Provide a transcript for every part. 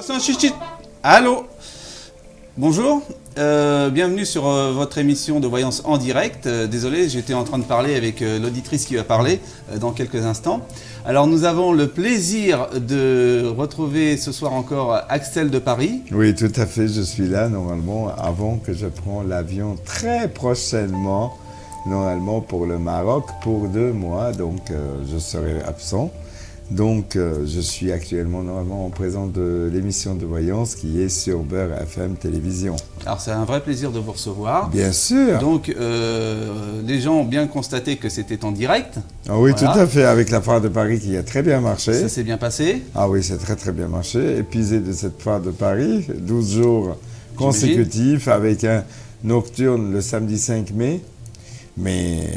Attention, chut, chut. Allô. Bonjour, bienvenue sur votre émission de voyance en direct. Désolé, j'étais en train de parler avec l'auditrice qui va parler dans quelques instants. Alors nous avons le plaisir de retrouver ce soir encore Axel de Paris. Oui, tout à fait, je suis là normalement avant que je prends l'avion très prochainement, normalement pour le Maroc pour 2 mois, donc je serai absent. Donc, je suis actuellement normalement en présence de l'émission de voyance qui est sur Beurre FM Télévision. Alors, c'est un vrai plaisir de vous recevoir. Bien sûr. Donc, les gens ont bien constaté que c'était en direct. Ah oui, voilà. Tout à fait, avec la foire de Paris qui a très bien marché. Ça s'est bien passé. Ah oui, c'est très très bien marché. Épuisé de cette foire de Paris, 12 jours consécutifs avec un nocturne le samedi 5 mai. Mais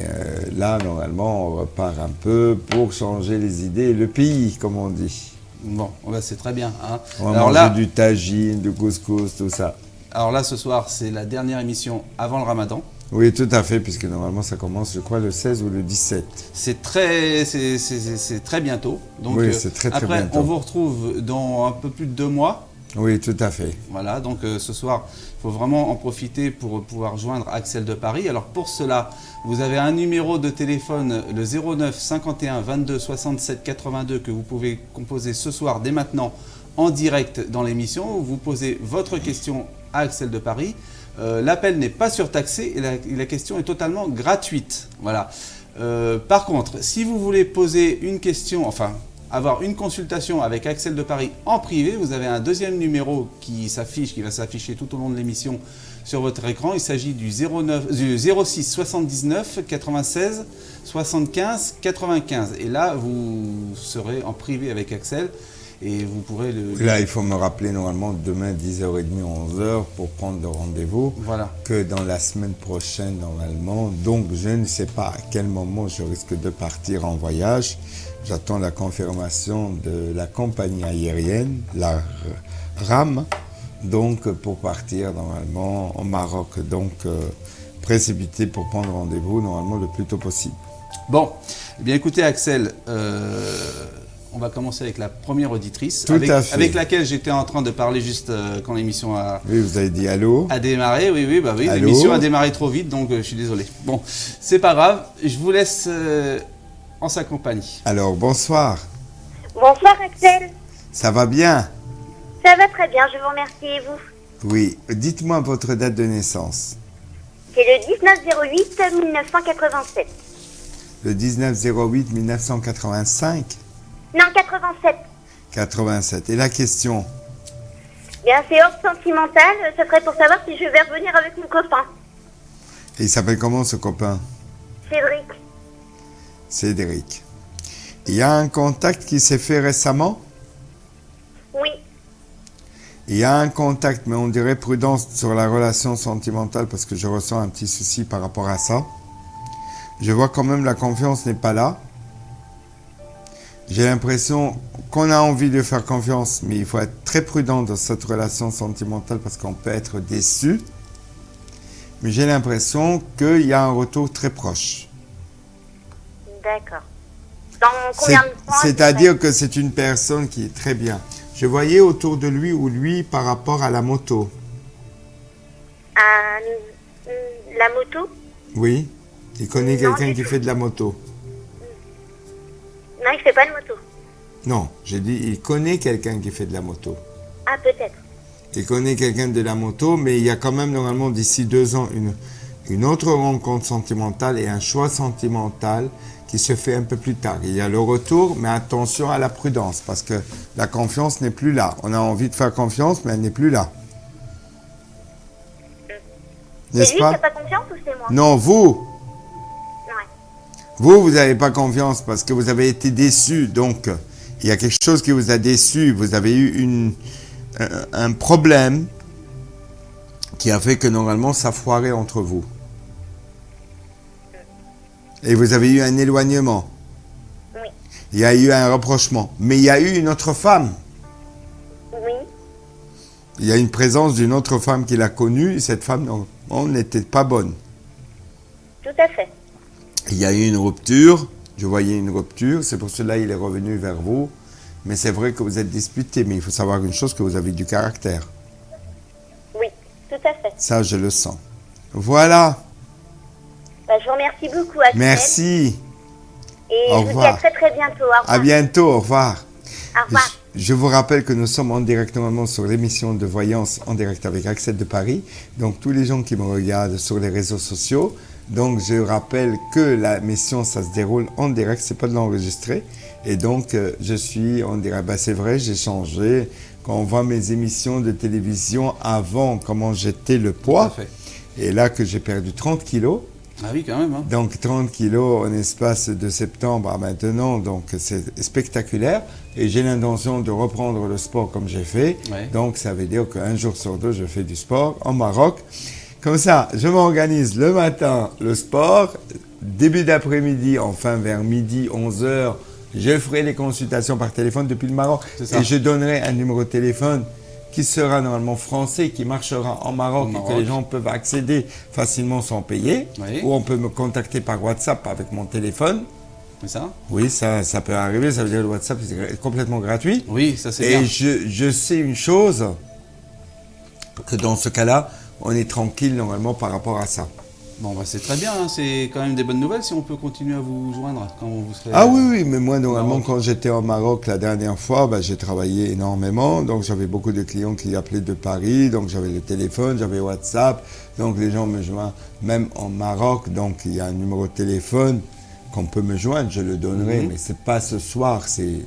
là, normalement, on repart un peu pour changer les idées et le pays, comme on dit. Bon, c'est très bien. Hein. On va manger du tagine, du couscous, tout ça. Alors là, ce soir, c'est la dernière émission avant le Ramadan. Oui, tout à fait, puisque normalement, ça commence, je crois, le 16 ou le 17. C'est très bientôt. Donc, oui, c'est très après, bientôt. On vous retrouve dans un peu plus de 2 mois. Oui, tout à fait. Voilà, donc ce soir, il faut vraiment en profiter pour pouvoir joindre Axel de Paris. Alors pour cela, vous avez un numéro de téléphone, le 09 51 22 67 82, que vous pouvez composer ce soir dès maintenant en direct dans l'émission. Vous posez votre question à Axel de Paris. L'appel n'est pas surtaxé et la question est totalement gratuite. Voilà. Par contre, si vous voulez poser une question, avoir une consultation avec Axel de Paris en privé, vous avez un deuxième numéro qui va s'afficher tout au long de l'émission sur votre écran. Il s'agit du 06 79 96 75 95. Et là, vous serez en privé avec Axel et vous pourrez le... Là, il faut me rappeler normalement demain 10h30, 11h pour prendre le rendez-vous. Voilà. Que dans la semaine prochaine, normalement. Donc, je ne sais pas à quel moment je risque de partir en voyage. J'attends la confirmation de la compagnie aérienne, la RAM, donc pour partir normalement au Maroc. Donc, précipité pour prendre rendez-vous normalement le plus tôt possible. Bon, eh bien écoutez Axel, on va commencer avec la première auditrice, avec laquelle j'étais en train de parler juste quand l'émission a... Oui, vous avez dit allô. A démarré, oui, l'émission a démarré trop vite, donc je suis désolé. Bon, c'est pas grave, je vous laisse en sa compagnie. Alors, bonsoir. Bonsoir Axel. Ça va bien? Ça va très bien, je vous remercie, et vous? Oui, dites-moi votre date de naissance. C'est le 19-08 1987. Le 19-08 1985? Non, 87. 87. Et la question? Bien, c'est hors sentimental, ce serait pour savoir si je vais revenir avec mon copain. Et il s'appelle comment ce copain? Cédric. Cédric. Il y a un contact qui s'est fait récemment? Oui. Il y a un contact, mais on dirait prudence sur la relation sentimentale parce que je ressens un petit souci par rapport à ça. Je vois quand même la confiance n'est pas là. J'ai l'impression qu'on a envie de faire confiance, mais il faut être très prudent dans cette relation sentimentale parce qu'on peut être déçu. Mais j'ai l'impression qu'il y a un retour très proche. D'accord. Dans combien de temps? C'est-à-dire que c'est une personne qui est très bien. Je voyais autour de lui ou lui par rapport à la moto. La moto? Oui. Il connaît quelqu'un qui fait de la moto. Non, il ne fait pas de moto. Non, j'ai dit il connaît quelqu'un qui fait de la moto. Ah, peut-être. Il connaît quelqu'un de la moto, mais il y a quand même normalement d'ici 2 ans une autre rencontre sentimentale et un choix sentimental qui se fait un peu plus tard. Il y a le retour, mais attention à la prudence, parce que la confiance n'est plus là. On a envie de faire confiance, mais elle n'est plus là. C'est lui qui n'a pas confiance ou c'est moi? Non, vous. Ouais. Vous n'avez pas confiance parce que vous avez été déçu. Donc, il y a quelque chose qui vous a déçu. Vous avez eu un problème qui a fait que normalement, ça foirait entre vous. Et vous avez eu un éloignement. Oui. Il y a eu un rapprochement. Mais il y a eu une autre femme. Oui. Il y a une présence d'une autre femme qu'il a connue. Et cette femme, non, n'était pas bonne. Tout à fait. Il y a eu une rupture. Je voyais une rupture. C'est pour cela qu'il est revenu vers vous. Mais c'est vrai que vous êtes disputé, mais il faut savoir une chose, que vous avez du caractère. Oui, tout à fait. Ça, je le sens. Voilà. Bah, je vous remercie beaucoup, Axel. Merci. Et Au je vous dis revoir. à très très bientôt. Au revoir. À bientôt. Au revoir. Au revoir. Je vous rappelle que nous sommes en direct normalement sur l'émission de voyance en direct avec Axel de Paris. Donc tous les gens qui me regardent sur les réseaux sociaux. Donc je rappelle que la mission, ça se déroule en direct, c'est pas de l'enregistrer. Et donc je suis en direct. Ben, c'est vrai, j'ai changé. Quand on voit mes émissions de télévision avant, comment j'étais le poids. Tout à fait. Et là que j'ai perdu 30 kilos. Ah oui, quand même. Hein. Donc 30 kilos en espace de septembre à maintenant, donc c'est spectaculaire. Et j'ai l'intention de reprendre le sport comme j'ai fait. Ouais. Donc ça veut dire qu'un jour sur deux, je fais du sport en Maroc. Comme ça, je m'organise le matin, le sport. Début d'après-midi, enfin vers midi, 11h, je ferai les consultations par téléphone depuis le Maroc. C'est ça. Et je donnerai un numéro de téléphone qui sera normalement français, qui marchera en Maroc, Au et Maroc. que les gens peuvent accéder facilement sans payer. Oui. Ou on peut me contacter par WhatsApp avec mon téléphone. C'est ça? Oui, ça peut arriver, ça veut dire que le WhatsApp c'est complètement gratuit. Oui, ça c'est Et bien. je sais une chose, que dans ce cas-là, on est tranquille normalement par rapport à ça. Bon, bah, c'est très bien, hein. C'est quand même des bonnes nouvelles si on peut continuer à vous joindre quand vous serez... Ah oui, oui, mais moi, normalement, Maroc. quand j'étais au Maroc la dernière fois, ben, j'ai travaillé énormément. Donc, j'avais beaucoup de clients qui appelaient de Paris. Donc, j'avais le téléphone, j'avais WhatsApp. Donc, les gens me joignent même en Maroc. Donc, il y a un numéro de téléphone qu'on peut me joindre. Je le donnerai, mais ce n'est pas ce soir, c'est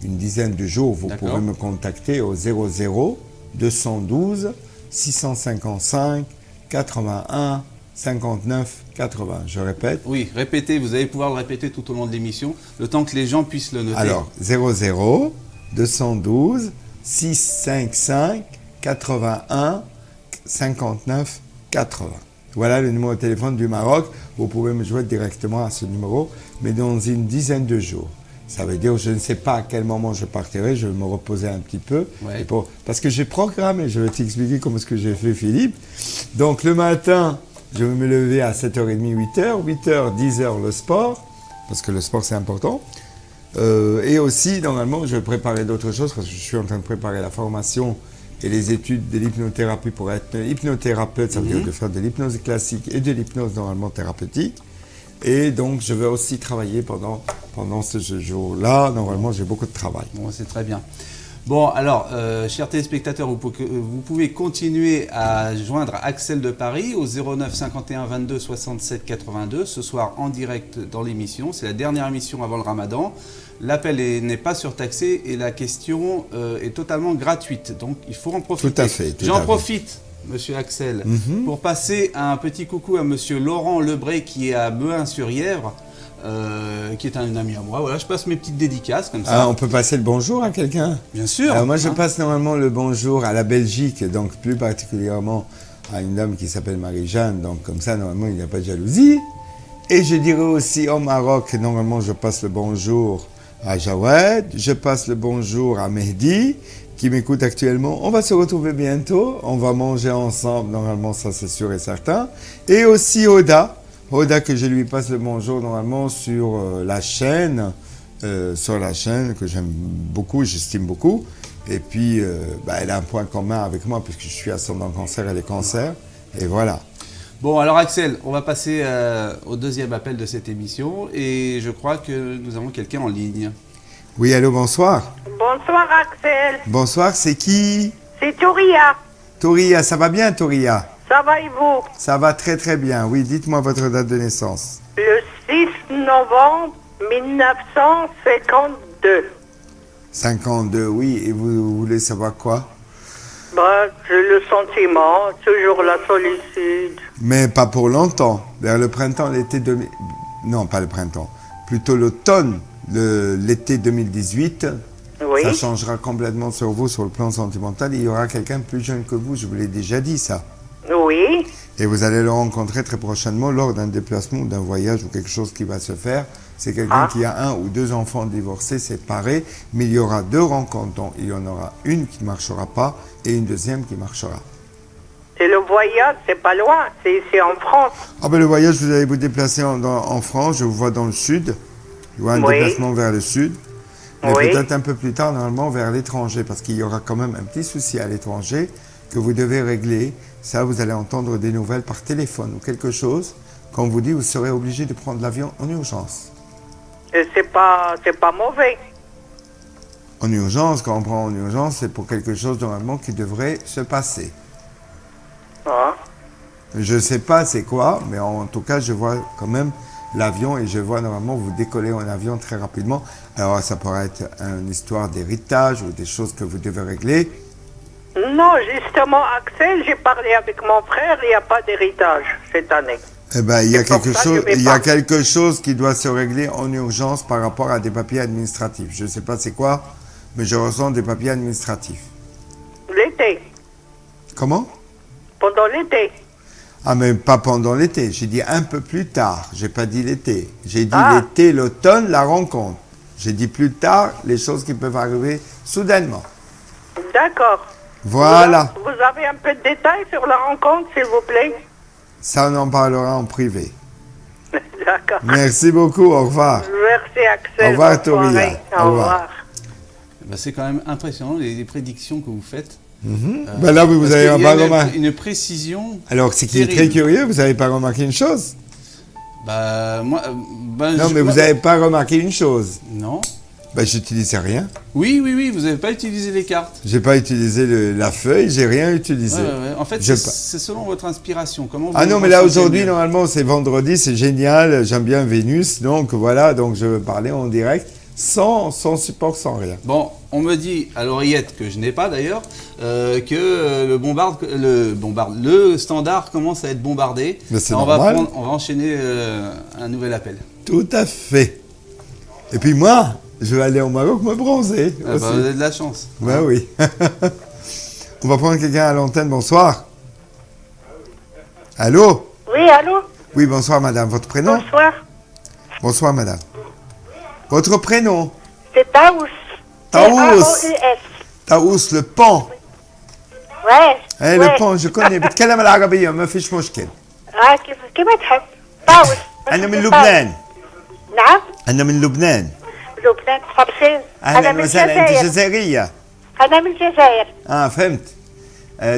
une dizaine de jours. Vous D'accord. pourrez me contacter au 00 212 655 81 59 80. Je répète. Oui, répétez, vous allez pouvoir le répéter tout au long de l'émission, le temps que les gens puissent le noter. Alors, 00 212 655 81 59 80. Voilà le numéro de téléphone du Maroc. Vous pouvez me joindre directement à ce numéro, mais dans une dizaine de jours. Ça veut dire, je ne sais pas à quel moment je partirai, je vais me reposer un petit peu. Ouais. Parce que j'ai programmé, je vais t'expliquer comment est-ce que j'ai fait, Philippe. Donc, le matin, je vais me lever à 7h30, 8h. 8h, 10h, le sport, parce que le sport, c'est important. Et aussi, normalement, je vais préparer d'autres choses, parce que je suis en train de préparer la formation et les études de l'hypnothérapie pour être hypnothérapeute. Ça veut dire de faire de l'hypnose classique et de l'hypnose normalement thérapeutique. Et donc, je vais aussi travailler pendant ce jour-là. Normalement, j'ai beaucoup de travail. Bon, c'est très bien. Bon, alors, chers téléspectateurs, vous pouvez continuer à joindre Axel de Paris au 09 51 22 67 82, ce soir en direct dans l'émission. C'est la dernière émission avant le Ramadan. L'appel n'est pas surtaxé et la question est totalement gratuite. Donc, il faut en profiter. Tout à fait. J'en profite, monsieur Axel, pour passer un petit coucou à monsieur Laurent Lebré qui est à Mehun-sur-Yèvre. Qui est un ami à moi. Voilà, je passe mes petites dédicaces comme ça. Ah, on peut passer le bonjour à quelqu'un? Bien sûr. Alors moi, je hein. passe normalement le bonjour à la Belgique, donc plus particulièrement à une dame qui s'appelle Marie-Jeanne. Donc comme ça, normalement, il n'y a pas de jalousie. Et je dirais aussi au Maroc, normalement, je passe le bonjour à Jawed. Je passe le bonjour à Mehdi, qui m'écoute actuellement. On va se retrouver bientôt. On va manger ensemble, normalement, ça c'est sûr et certain. Et aussi Oda. Oda, que je lui passe le bonjour normalement sur la chaîne que j'aime beaucoup, j'estime beaucoup. Et puis, elle a un point commun avec moi puisque je suis ascendant cancer, elle est cancer. Et voilà. Bon, alors Axel, on va passer au deuxième appel de cette émission et je crois que nous avons quelqu'un en ligne. Oui, allô, bonsoir. Bonsoir Axel, Bonsoir, c'est qui? c'est Touria. Toria, ça va bien, Toria? Ça va et vous? Ça va très très bien. Oui, dites-moi votre date de naissance. Le 6 novembre 1952. 52, oui. Et vous voulez savoir quoi? J'ai le sentiment, toujours la solitude. Mais pas pour longtemps. Vers le printemps, Non, pas le printemps. Plutôt l'automne, l'été 2018. Oui. Ça changera complètement sur vous, sur le plan sentimental. Il y aura quelqu'un plus jeune que vous, je vous l'ai déjà dit ça. Oui. Et vous allez le rencontrer très prochainement lors d'un déplacement ou d'un voyage ou quelque chose qui va se faire. C'est quelqu'un qui a 1 ou 2 enfants divorcés, séparés, mais il y aura 2 rencontres. Donc, il y en aura une qui ne marchera pas et une deuxième qui marchera. C'est le voyage, c'est pas loin, c'est ici en France. Ah ben le voyage, vous allez vous déplacer en France, je vous vois dans le sud. Je vois un Oui. déplacement vers le sud. Mais Oui. peut-être un peu plus tard, normalement, vers l'étranger, parce qu'il y aura quand même un petit souci à l'étranger que vous devez régler. Ça, vous allez entendre des nouvelles par téléphone ou quelque chose. Quand on vous dit, vous serez obligé de prendre l'avion en urgence. Et c'est pas mauvais. En urgence, quand on prend en urgence, c'est pour quelque chose normalement qui devrait se passer. Ah. Je ne sais pas c'est quoi, mais en tout cas, je vois quand même l'avion et je vois normalement vous décoller en avion très rapidement. Alors, ça pourrait être une histoire d'héritage ou des choses que vous devez régler. Non, justement, Axel, j'ai parlé avec mon frère, il n'y a pas d'héritage cette année. Eh ben, il y a C'est pour quelque ça que chose, je vais il y a pas. quelque chose qui doit se régler en urgence par rapport à des papiers administratifs. Je ne sais pas c'est quoi, mais je ressens des papiers administratifs. L'été, Comment? pendant l'été. Ah, mais pas pendant l'été. J'ai dit un peu plus tard. J'ai pas dit l'été. J'ai dit Ah. l'été, l'automne, la rencontre. J'ai dit plus tard les choses qui peuvent arriver soudainement. D'accord. Voilà. Vous avez un peu de détails sur la rencontre, s'il vous plaît? Ça, on en parlera en privé. D'accord. Merci beaucoup. Au revoir. Merci, Axel. Au revoir, Bonne soirée. Touria. Au Au revoir. revoir. Ben, c'est quand même impressionnant les prédictions que vous faites. Ben là, vous Parce avez qu'il y pas a remarqué. une précision. Alors, c'est qui est très terrible. curieux, vous n'avez pas remarqué une chose? Bah, moi. Non, mais vous n'avez pas remarqué une chose. Non. Ben, j'utilisais rien. Oui, vous n'avez pas utilisé les cartes. J'ai pas utilisé la feuille, j'ai rien utilisé. Ouais. En fait, Je c'est selon votre inspiration. Comment Ah vous non, mais là ressentez aujourd'hui, mieux. normalement, c'est vendredi, c'est génial, j'aime bien Vénus, donc voilà, donc je veux parler en direct, sans support, sans rien. Bon, on me dit à l'oreillette, que je n'ai pas d'ailleurs, que le standard commence à être bombardé. Mais c'est on normal. on va enchaîner un nouvel appel. Tout à fait. Et puis moi, je vais aller au Maroc me bronzer Ah aussi. bah, vous avez de la chance. Ben oui. On va prendre quelqu'un à l'antenne, bonsoir. Allô? Oui, allô? Oui, bonsoir madame, votre prénom? Bonsoir. Bonsoir madame. Votre prénom? C'est Taous. Taous. Taous. Taous, le pont. Ouais. Eh, le pont, je connais. بتكلم العربية ما فيش مشكل. كيف تحب؟ طاووس. أنا من لبنان. نعم؟ أنا من لبنان. لبنان صار خير. أنا أهلا من وسهلا، أنت الجزائر. جزائرية. أنا من الجزائر. Ah, فهمت.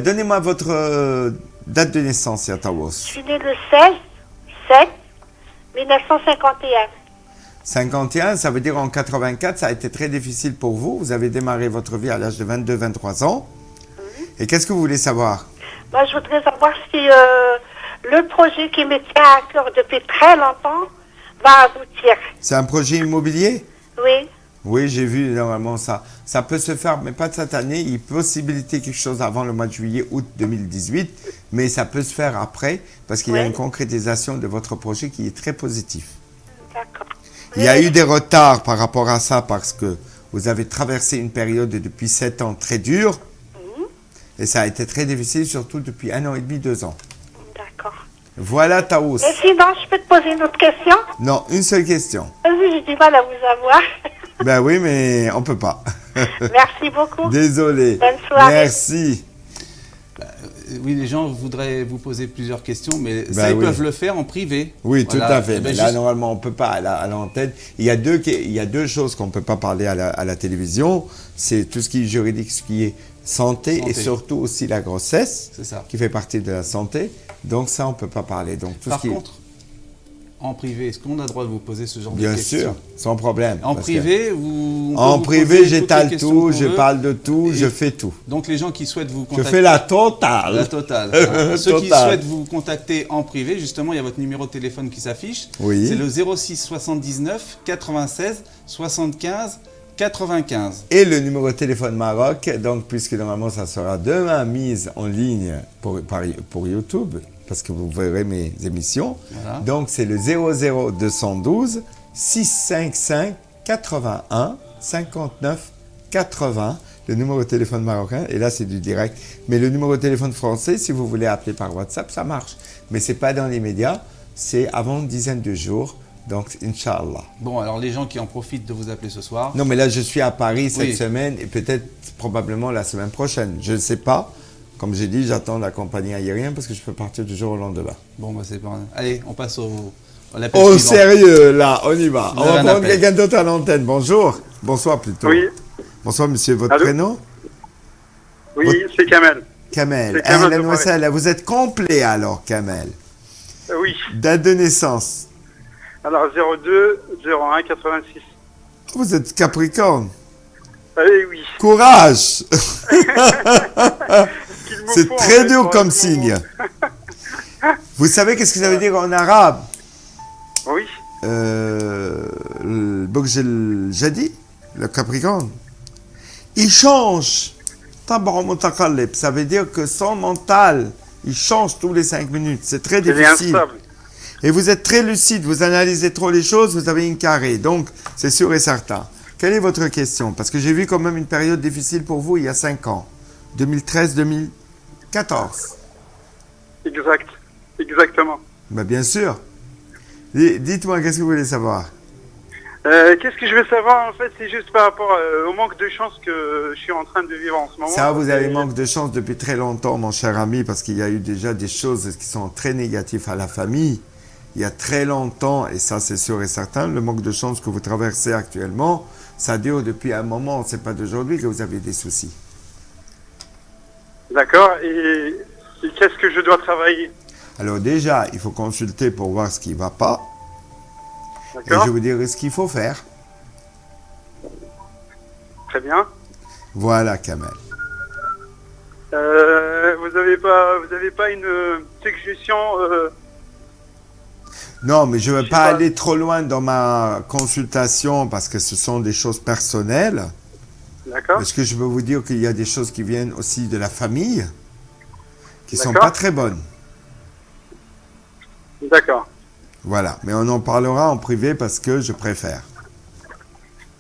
Donnez-moi votre date de naissance, يا Je طاووس. suis née le 16/7/1951. 51, ça veut dire en 84, ça a été très difficile pour vous. Vous avez démarré votre vie à l'âge de 22-23 ans. Et qu'est-ce que vous voulez savoir? Moi, je voudrais savoir si le projet qui me tient à cœur depuis très longtemps va aboutir. C'est un projet immobilier? Oui. Oui, j'ai vu normalement ça. Ça peut se faire, mais pas de cette année. Il y a possibilité quelque chose avant le mois de juillet, août 2018, mais ça peut se faire après parce qu'il y a Oui. une concrétisation de votre projet qui est très positif. D'accord. Il y a eu des retards par rapport à ça parce que vous avez traversé une période depuis 7 ans très dure et ça a été très difficile, surtout depuis 1 an et demi, 2 ans. D'accord. Voilà Taous. Et sinon, je peux te poser une autre question? Non, une seule question. J'ai du mal à vous avoir. Ben oui, mais on peut pas. Merci beaucoup. Désolé. Bonne soirée. Merci. Oui, les gens voudraient vous poser plusieurs questions, mais Bah ça, ils oui. peuvent le faire en privé. Oui, Voilà. tout à fait. Eh ben, Mais là, juste- normalement, on ne peut pas à l'antenne. Il y a deux choses qu'on ne peut pas parler à la télévision. C'est tout ce qui est juridique, ce qui est santé, et Santé. surtout aussi la grossesse, C'est ça. qui fait partie de la santé. Donc ça, on ne peut pas parler. Donc, tout Par ce qui est- contre, en privé, est-ce qu'on a le droit de vous poser ce genre de bien questions? sûr, sans problème. En parce que- privé, on peut En vous privé, poser toutes les j'étale questions tout, qu'on je veut. parle de tout, Et- je fais tout. Donc les gens qui souhaitent vous Je contacter... fais la totale. La totale. Hein. Ceux qui Totale. souhaitent vous contacter en privé, justement, il y a votre numéro de téléphone qui s'affiche. Oui. C'est le 06 79 96 75 95. Et le numéro de téléphone Maroc, donc puisque normalement ça sera demain mise en ligne pour YouTube, parce que vous verrez mes émissions. Voilà. Donc c'est le 00212 655 81 59 80, le numéro de téléphone marocain, et là c'est du direct. Mais le numéro de téléphone français, si vous voulez appeler par WhatsApp, ça marche. Mais c'est pas dans les médias, c'est avant une dizaine de jours. Donc, Inch'Allah. Bon, alors les gens qui en profitent de vous appeler ce soir. Non, mais là, je suis à Paris cette Oui. semaine et peut-être probablement la semaine prochaine. Je ne sais pas. Comme j'ai dit, j'attends la compagnie aérienne parce que je peux partir du jour au lendemain. Bon, bah c'est pas... Allez, on passe à l'appel Oh, suivant. sérieux, là, on y va. Vous On avez va un prendre appel. quelqu'un d'autre à l'antenne. Bonjour. Bonsoir plutôt. Oui, Bonsoir monsieur, votre Allô prénom? oui, c'est Kamel. Kamel. C'est Kamel de Ahlan wa Paris. sahlan. Vous êtes complet alors, Kamel. Oui, Date de naissance. alors 02 01 86. Vous êtes Capricorne. Eh oui. Courage. Qu'il me C'est faut, en très fait, dur pour comme le signe. moment. Vous savez qu'est-ce que ça veut dire en arabe? Oui, Le Bouj el-Jadi, le Capricorne, il change. Tabar mutakallib, ça veut dire que son mental, il change tous les 5 minutes. C'est très il est difficile. instable. Et vous êtes très lucide, vous analysez trop les choses, vous avez une carré. Donc, c'est sûr et certain. Quelle est votre question? Parce que j'ai vu quand même une période difficile pour vous il y a 5 ans. 2013-2014. Exact, exactement. Ben, bien sûr. Dites-moi, qu'est-ce que vous voulez savoir? Qu'est-ce que je veux savoir, en fait, c'est juste par rapport au manque de chance que je suis en train de vivre en ce moment. Ça, vous avez Et- manque de chance depuis très longtemps, mon cher ami, parce qu'il y a eu déjà des choses qui sont très négatives à la famille. Il y a très longtemps, et ça c'est sûr et certain, le manque de chance que vous traversez actuellement, ça dure depuis un moment, c'est pas d'aujourd'hui que vous avez des soucis. D'accord, et qu'est-ce que je dois travailler? Alors déjà, il faut consulter pour voir ce qui ne va pas, et je D'accord, vais vous dire ce qu'il faut faire. très bien. Voilà, Kamel. Vous avez pas une suggestion Non, mais je ne vais Je sais pas pas. aller trop loin dans ma consultation parce que ce sont des choses personnelles. D'accord, Parce que je veux vous dire qu'il y a des choses qui viennent aussi de la famille qui ne sont D'accord. pas très bonnes. d'accord, Voilà, mais on en parlera en privé parce que je préfère.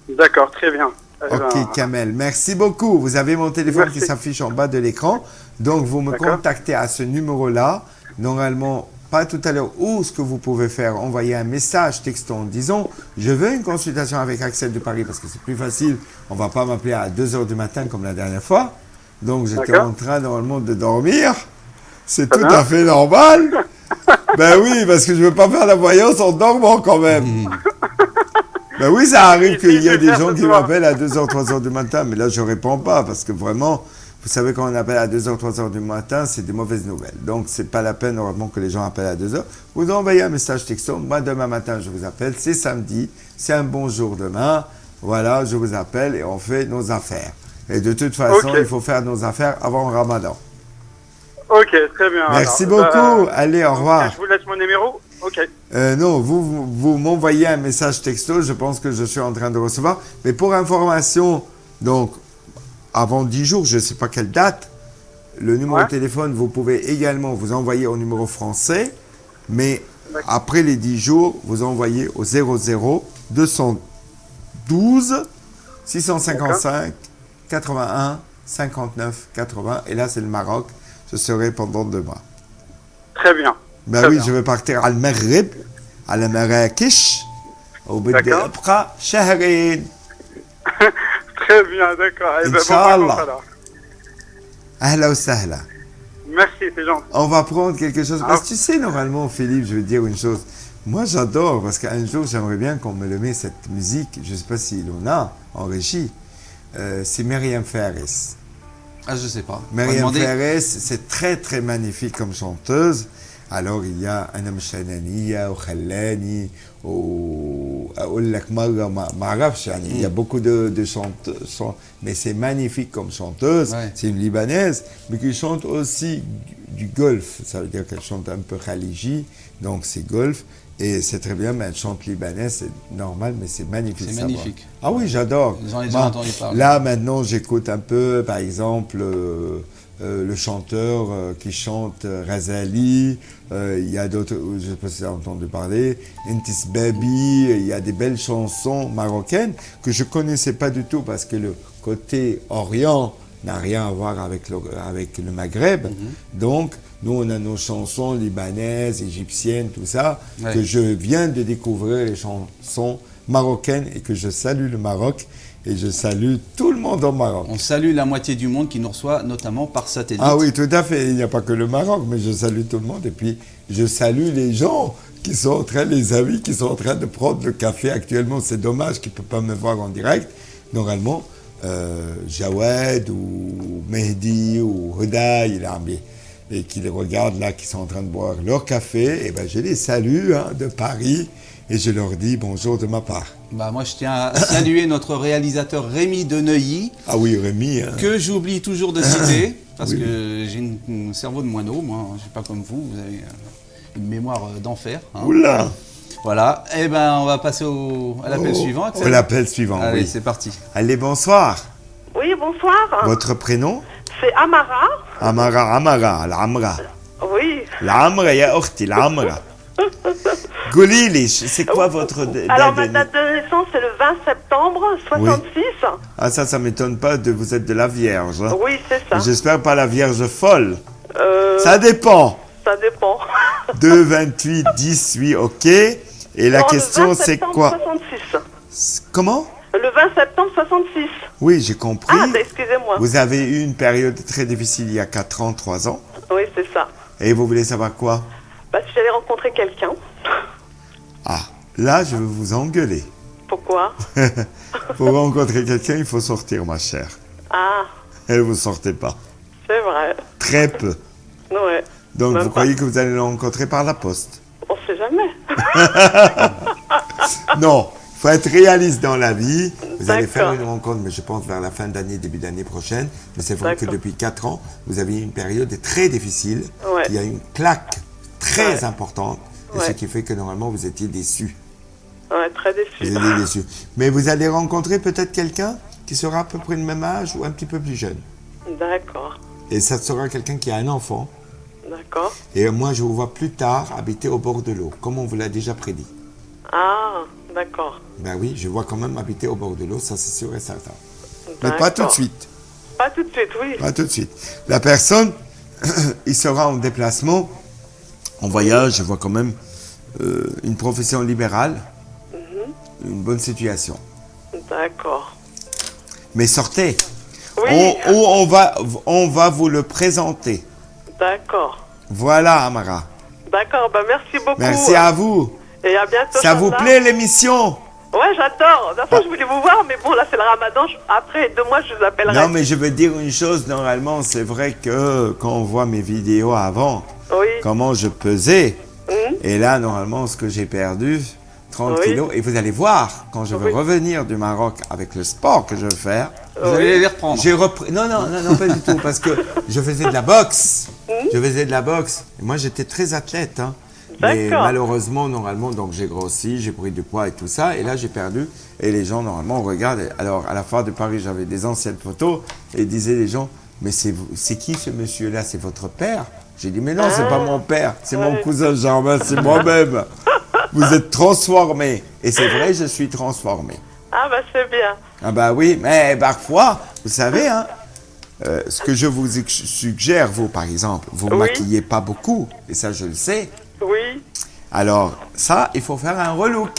d'accord, très bien. Eh Ok, ben, Kamel, merci beaucoup. Vous avez mon téléphone Merci. qui s'affiche en bas de l'écran. Donc, vous me D'accord. contactez à ce numéro-là. Normalement, pas tout à l'heure. Ou ce que vous pouvez faire, envoyer un message texto en disant « Je veux une consultation avec Axel de Paris » parce que c'est plus facile. On ne va pas m'appeler à 2 h du matin comme la dernière fois. Donc, j'étais D'accord. en train normalement de dormir. C'est Très tout bien. à fait normal. Ben oui, parce que je ne veux pas faire la voyance en dormant quand même. Ben oui, ça arrive Si, qu'il y je a vais des faire gens ce qui soir. m'appellent à 2 h, 3 h du matin, mais là, je ne réponds pas parce que vraiment, vous savez, quand on appelle à 2 h, 3 h du matin, c'est des mauvaises nouvelles. Donc, ce n'est pas la peine, normalement, que les gens appellent à 2 h. Vous envoyez un message texto. Moi, demain matin, je vous appelle. C'est samedi. C'est un bon jour demain. Voilà, je vous appelle et on fait nos affaires. Et de toute façon, Ok. il faut faire nos affaires avant le Ramadan. ok, très bien. Merci Alors, beaucoup. Allez, au donc, revoir. Je vous laisse mon numéro. Ok, Non, vous m'envoyez un message texto, je pense que je suis en train de recevoir. Mais pour information, donc, avant 10 jours, je ne sais pas quelle date, le numéro Ouais. de téléphone, vous pouvez également vous envoyer au numéro français, mais D'accord. après les 10 jours, vous envoyez au 00 212 655 81 59 80. Et là, c'est le Maroc. Je serai pendant 2 mois. très bien. Ben Très oui, bien. je vais partir à Maghreb, à la Marrakech, au bout de D'accord. أبقى شهرين. Très bien, d'accord. Eh ben, bon Inch'Allah. vacances, alors. أهلا وسهلا. Merci, c'est gentil. On va prendre quelque chose. Parce Ah. que tu sais, normalement, Philippe, je veux dire une chose. Moi, j'adore, parce qu'un jour, j'aimerais bien qu'on me le mette, cette musique. Je ne sais pas s'il en a en régie. C'est Myriam Fares. Ah, je sais pas. On va Myriam demander. Fares, c'est très très magnifique comme chanteuse. Alors il y a أنا مش أنانية وخلاني وأقول لك مرة ما أعرفش يعني il y a beaucoup de chanteuses mais c'est magnifique comme chanteuse. Ouais. C'est une Libanaise mais qui chante aussi du golf. Ça veut dire qu'elle chante un peu khaliji, donc c'est golf. Et c'est très bien, mais elle chante libanaise, c'est normal, mais c'est magnifique. C'est sa voix. magnifique. Ah oui, j'adore. J'en ai déjà Moi, entendu parler. Là, maintenant, j'écoute un peu, par exemple, le chanteur qui chante Razali. Il y a d'autres, je ne sais pas si vous avez entendu parler, Intis Baby. Il y a des belles chansons marocaines que je ne connaissais pas du tout parce que le côté orient n'a rien à voir avec le Maghreb. Donc, nous, on a nos chansons libanaises, égyptiennes, tout ça, Ouais. que je viens de découvrir, les chansons marocaines, et que je salue le Maroc, et je salue tout le monde au Maroc. On salue la moitié du monde qui nous reçoit, notamment par satellite. Ah oui, tout à fait, il n'y a pas que le Maroc, mais je salue tout le monde, et puis je salue les gens qui sont en train, les amis qui sont en train de prendre le café actuellement. C'est dommage qu'ils ne peuvent pas me voir en direct, normalement, Jawed ou Mehdi ou Huda, et qui les regardent là, qui sont en train de boire leur café, et ben je les salue de Paris et je leur dis bonjour de ma part. Bah, moi, je tiens à saluer notre réalisateur Rémi de Neuilly, Ah oui, Rémi. que j'oublie toujours de citer, parce Oui. que j'ai un cerveau de moineau, moi, je ne suis pas comme vous, vous avez une mémoire d'enfer. Hein. Oula. Voilà, et ben on va passer à l'appel suivant. Axel. Au l'appel suivant, Allez, oui. c'est parti. Allez, bonsoir. Oui, bonsoir. Votre prénom? C'est Amara. Amara, l'Amra. Oui. العمرة يا أختي العمرة. قولي لي c'est quoi votre Alors, date ma de- date de naissance, c'est le 20 septembre 66. Ah ça m'étonne pas, vous êtes de la Vierge. Hein. Oui, c'est ça. J'espère pas la Vierge folle. Ça Ça dépend. dépend. 2, 28, 18, ok. Et la Non, question le 20 c'est septembre quoi 66. Comment? Le 20 septembre 66. Oui, j'ai compris. Ah, excusez-moi. Vous avez eu une période très difficile il y a 4 ans, 3 ans. Oui, c'est ça. Et vous voulez savoir quoi? Bah, si j'allais rencontrer quelqu'un. Ah, là je vais vous engueuler. Pourquoi? Pour rencontrer quelqu'un, il faut sortir, ma chère. Ah, Et vous sortez pas. c'est vrai. Très peu. Ouais. Donc Même vous pas. croyez que vous allez le rencontrer par la poste? On sait jamais. Non, il faut être réaliste dans la vie. Vous allez faire D'accord. une rencontre, mais je pense vers la fin d'année, début d'année prochaine. Mais c'est vrai que D'accord. depuis 4 ans, vous avez eu une période très difficile. Ouais. Il y a une claque très Ouais. importante. Et Ouais. ce qui fait que normalement, vous étiez déçu. Ouais, très Vous déçu. étiez déçu. Mais vous allez rencontrer peut-être quelqu'un qui sera à peu près le même âge ou un petit peu plus jeune. D'accord. Et ça sera quelqu'un qui a un enfant. D'accord. Et moi, je vous vois plus tard habiter au bord de l'eau, comme on vous l'a déjà prédit. Ah, d'accord. Ben oui, je vois quand même habiter au bord de l'eau, ça c'est sûr et certain. Mais pas tout de D'accord. suite. Pas tout de suite, oui. Pas tout de suite. La personne, il sera en déplacement, en voyage, je vois quand même une profession libérale, une bonne situation. D'accord. Mais sortez. Oui. On va vous le présenter. D'accord. Voilà, Amara. D'accord, bah merci beaucoup. Merci à vous. Et à bientôt. Ça vous Inch'Allah. plaît l'émission? Ouais, j'adore. D'un fois, je voulais vous voir, mais bon, là, c'est le ramadan. Après 2 mois, je vous appellerai. Non, mais je veux dire une chose, normalement, c'est vrai que quand on voit mes vidéos avant, Oui. comment je pesais, Hum, et là, normalement, ce que j'ai perdu, 30 Oui. kilos, et vous allez voir, quand je vais Oui. revenir du Maroc avec le sport que je veux faire, Vous allez les reprendre. j'ai repris... Non, pas du tout, parce que je faisais de la boxe. Je faisais de la boxe. Et moi, j'étais très athlète, hein. Mais D'accord. malheureusement, normalement, donc j'ai grossi, j'ai pris du poids et tout ça, et là, j'ai perdu. Et les gens, normalement, regardent. Alors, à la foire de Paris, j'avais des anciennes photos, et disaient les gens, mais c'est qui ce monsieur-là? C'est votre père? J'ai dit, mais non, c'est pas mon père, c'est mon ouais. cousin Germain, c'est moi-même. Vous êtes transformé. Et c'est vrai, je suis transformé. Ah, bah c'est bien. Ah bah oui, mais parfois, vous savez, hein, ce que je vous suggère, vous, par exemple, vous ne Oui. maquillez pas beaucoup, et ça, je le sais. Oui. Alors, ça, il faut faire un relook.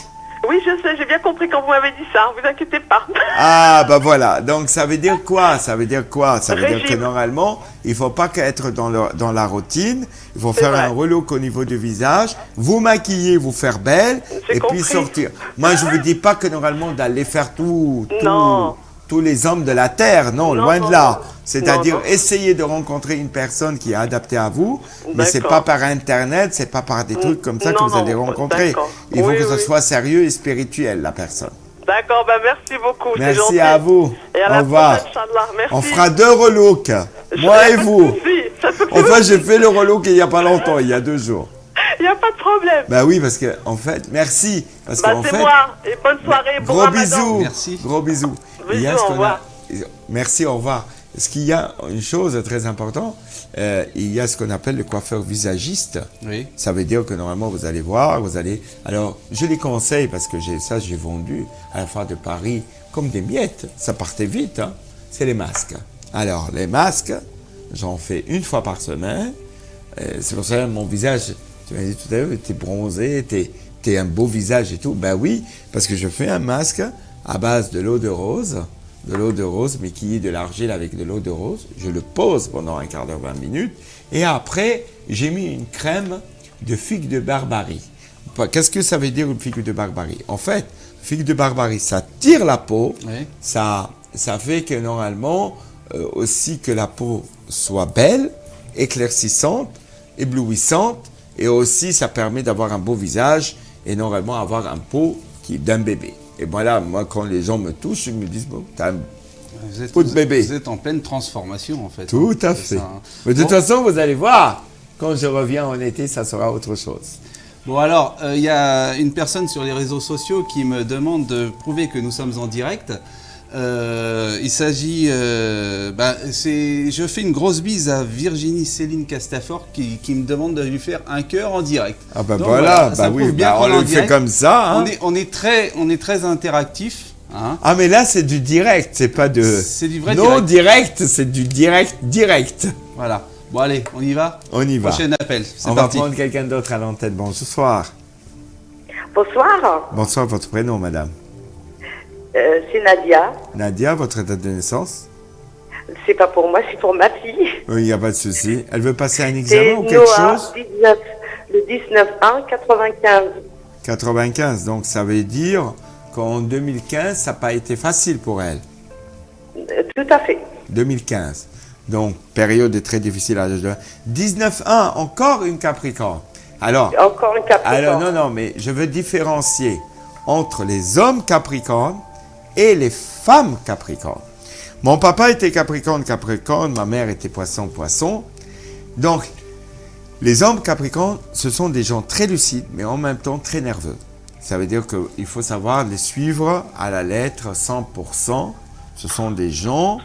Oui, je sais, j'ai bien compris quand vous m'avez dit ça. Vous inquiétez pas. Ah, bah voilà. Donc, ça veut dire quoi? Ça veut dire quoi? Ça veut dire que Régime. normalement, il ne faut pas qu'être dans la routine. Il faut C'est faire vrai. un relook au niveau du visage, vous maquiller, vous faire belle, J'ai et puis compris. sortir. Moi, je ne vous dis pas que normalement, d'aller faire Non. tous les hommes de la terre. Non, Non, loin de non, là. non. C'est-à-dire, Non, non. essayer de rencontrer une personne qui est adaptée à vous, mais c'est pas D'accord. par Internet, c'est pas par des trucs comme ça que Non, vous allez non, rencontrer. d'accord. Il faut Oui, que ce oui. soit sérieux et spirituel, la personne. D'accord, bah merci beaucoup. c'est Merci gentil. à vous. Et à Au la revoir. prochaine, Inch'Allah. Merci. On fera 2 relooks, moi et vous. Enfin, j'ai fait le relook il n'y a pas longtemps, il y a 2 jours. Il n'y a pas de problème. Bah oui, parce que, en fait, merci. Parce Bah, qu'en c'est fait, moi. Et bonne soirée, bon gros ramadan. bisous. Merci. Gros bisous. Il y a Bisous, ce au qu'on revoir. Merci, au revoir. Est-ce qu'il y a une chose très importante? Il y a ce qu'on appelle le coiffeur visagiste. Oui. Ça veut dire que normalement, vous allez voir, vous allez... Alors, je les conseille parce que j'ai vendu à la foire de Paris comme des miettes. Ça partait vite, hein. C'est les masques. Alors, les masques, j'en fais 1 fois par semaine. C'est pour ça que mon visage, tu m'as dit tout à l'heure, t'es bronzé, t'es un beau visage et tout. Ben oui, parce que je fais un masque à base de l'eau de rose, mais qui est de l'argile avec de l'eau de rose. Je le pose pendant un quart d'heure, 20 minutes. Et après, j'ai mis une crème de figue de Barbarie. Qu'est-ce que ça veut dire une figue de Barbarie? En fait, figue de Barbarie, ça tire la peau, Oui. ça fait que normalement, aussi que la peau soit belle, éclaircissante, éblouissante, et aussi ça permet d'avoir un beau visage et normalement avoir un peau qui d'un bébé. Et voilà, moi quand les gens me touchent, ils me disent, bon, t'as un peau de bébé. Vous êtes en pleine transformation en fait. Tout à C'est fait. ça, hein. Mais de toute Bon. façon, vous allez voir, quand je reviens en été, ça sera autre chose. Bon alors, il y a une personne sur les réseaux sociaux qui me demande de prouver que nous sommes en direct. Il s'agit, je fais une grosse bise à Virginie Céline Castafort qui me demande de lui faire un cœur en direct. Ah bah Donc voilà, ça bah oui, prouve bien bah qu'on on est en le fait direct. comme ça. Hein. On est très interactif. Hein. Ah mais là c'est du direct, c'est pas de... C'est du vrai non direct. direct, c'est du direct. Voilà. Bon allez, on y va. On y va. Prochain appel. C'est On parti. va prendre quelqu'un d'autre à l'antenne. Bonsoir. Bonsoir, Bonsoir, votre prénom, madame. c'est Nadia. Nadia, votre date de naissance? C'est pas pour moi, c'est pour ma fille. Oui, il n'y a pas de souci. Elle veut passer un C'est examen ou quelque Noah, chose? 19, le 19-1, 95. 95, donc ça veut dire qu'en 2015, ça n'a pas été facile pour elle. Tout à fait. 2015. Donc, période très difficile à l'âge de... 19-1, encore une Capricorne. Alors, Encore une Capricorne. non, mais je veux différencier entre les hommes Capricornes et les femmes Capricornes. Mon papa était Capricorne, ma mère était Poisson. Donc, les hommes Capricornes, ce sont des gens très lucides, mais en même temps très nerveux. Ça veut dire qu'il faut savoir les suivre à la lettre 100%. Ce sont des gens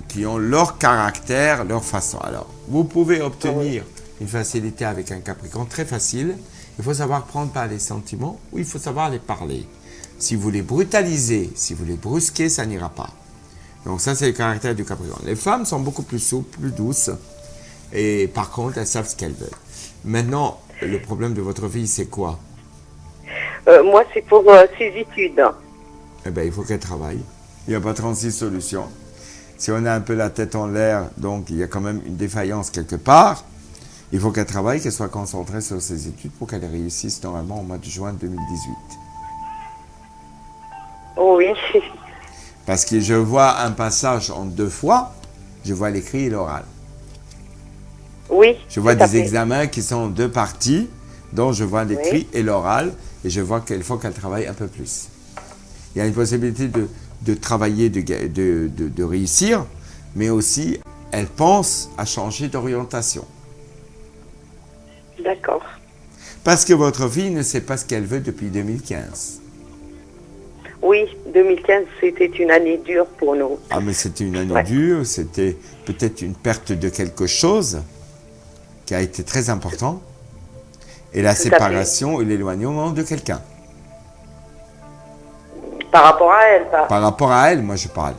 qui ont leur caractère, leur façon. Alors, vous pouvez obtenir une facilité avec un Capricorne très facile. Il faut savoir prendre par les sentiments ou il faut savoir les parler. Si vous les brutalisez, si vous les brusquez, ça n'ira pas. Donc ça, c'est le caractère du Capricorne. Les femmes sont beaucoup plus souples, plus douces. Et par contre, elles savent ce qu'elles veulent. Maintenant, le problème de votre fille, c'est quoi? Moi, c'est pour ses études. Eh bien, il faut qu'elle travaille. Il n'y a pas 36 solutions. Si on a un peu la tête en l'air, donc il y a quand même une défaillance quelque part, il faut qu'elle travaille, qu'elle soit concentrée sur ses études pour qu'elle réussisse normalement au mois de juin 2018. Oui. Parce que je vois un passage en 2 fois, je vois l'écrit et l'oral. Oui. Je vois tout à des fait. examens qui sont en 2 parties, dont je vois l'écrit et l'oral, et je vois qu'il faut qu'elle travaille un peu plus. Il y a une possibilité de travailler, de réussir, mais aussi, elle pense à changer d'orientation. D'accord. Parce que votre fille ne sait pas ce qu'elle veut depuis 2015. Oui, 2015, c'était une année dure pour nous. Ah, mais c'était une année Ouais. dure, c'était peut-être une perte de quelque chose qui a été très important, et la Tout à fait. séparation et l'éloignement de quelqu'un. Par rapport à elle, pas. Par rapport à elle, moi je parle.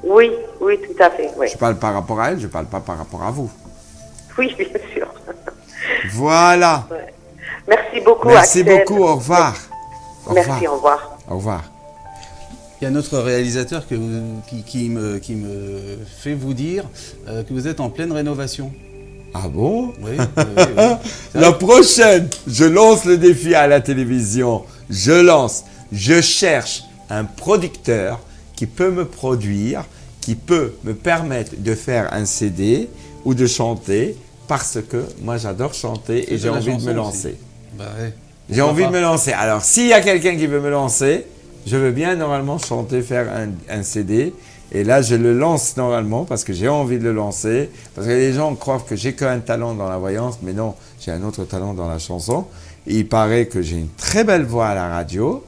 Oui, oui, tout à fait. Oui, Je parle par rapport à elle, je parle pas par rapport à vous. oui bien sûr. Voilà. Merci beaucoup, Merci Axel. beaucoup, au revoir. Au revoir. Merci, au revoir. Au revoir. Il y a notre réalisateur qui me fait vous dire que vous êtes en pleine rénovation. Ah bon? Oui, oui. La prochaine, je lance le défi à la télévision. Je cherche un producteur qui peut me produire, qui peut me permettre de faire un CD ou de chanter, parce que moi j'adore chanter et j'ai de la envie de me chanson lancer. aussi. Bah ouais. J'ai Pourquoi envie pas. de me lancer. Alors, s'il y a quelqu'un qui veut me lancer, je veux bien normalement chanter, faire un CD. Et là, je le lance normalement parce que j'ai envie de le lancer. Parce que les gens croient que j'ai qu'un talent dans la voyance, mais non, j'ai un autre talent dans la chanson. Et il paraît que j'ai une très belle voix à la radio.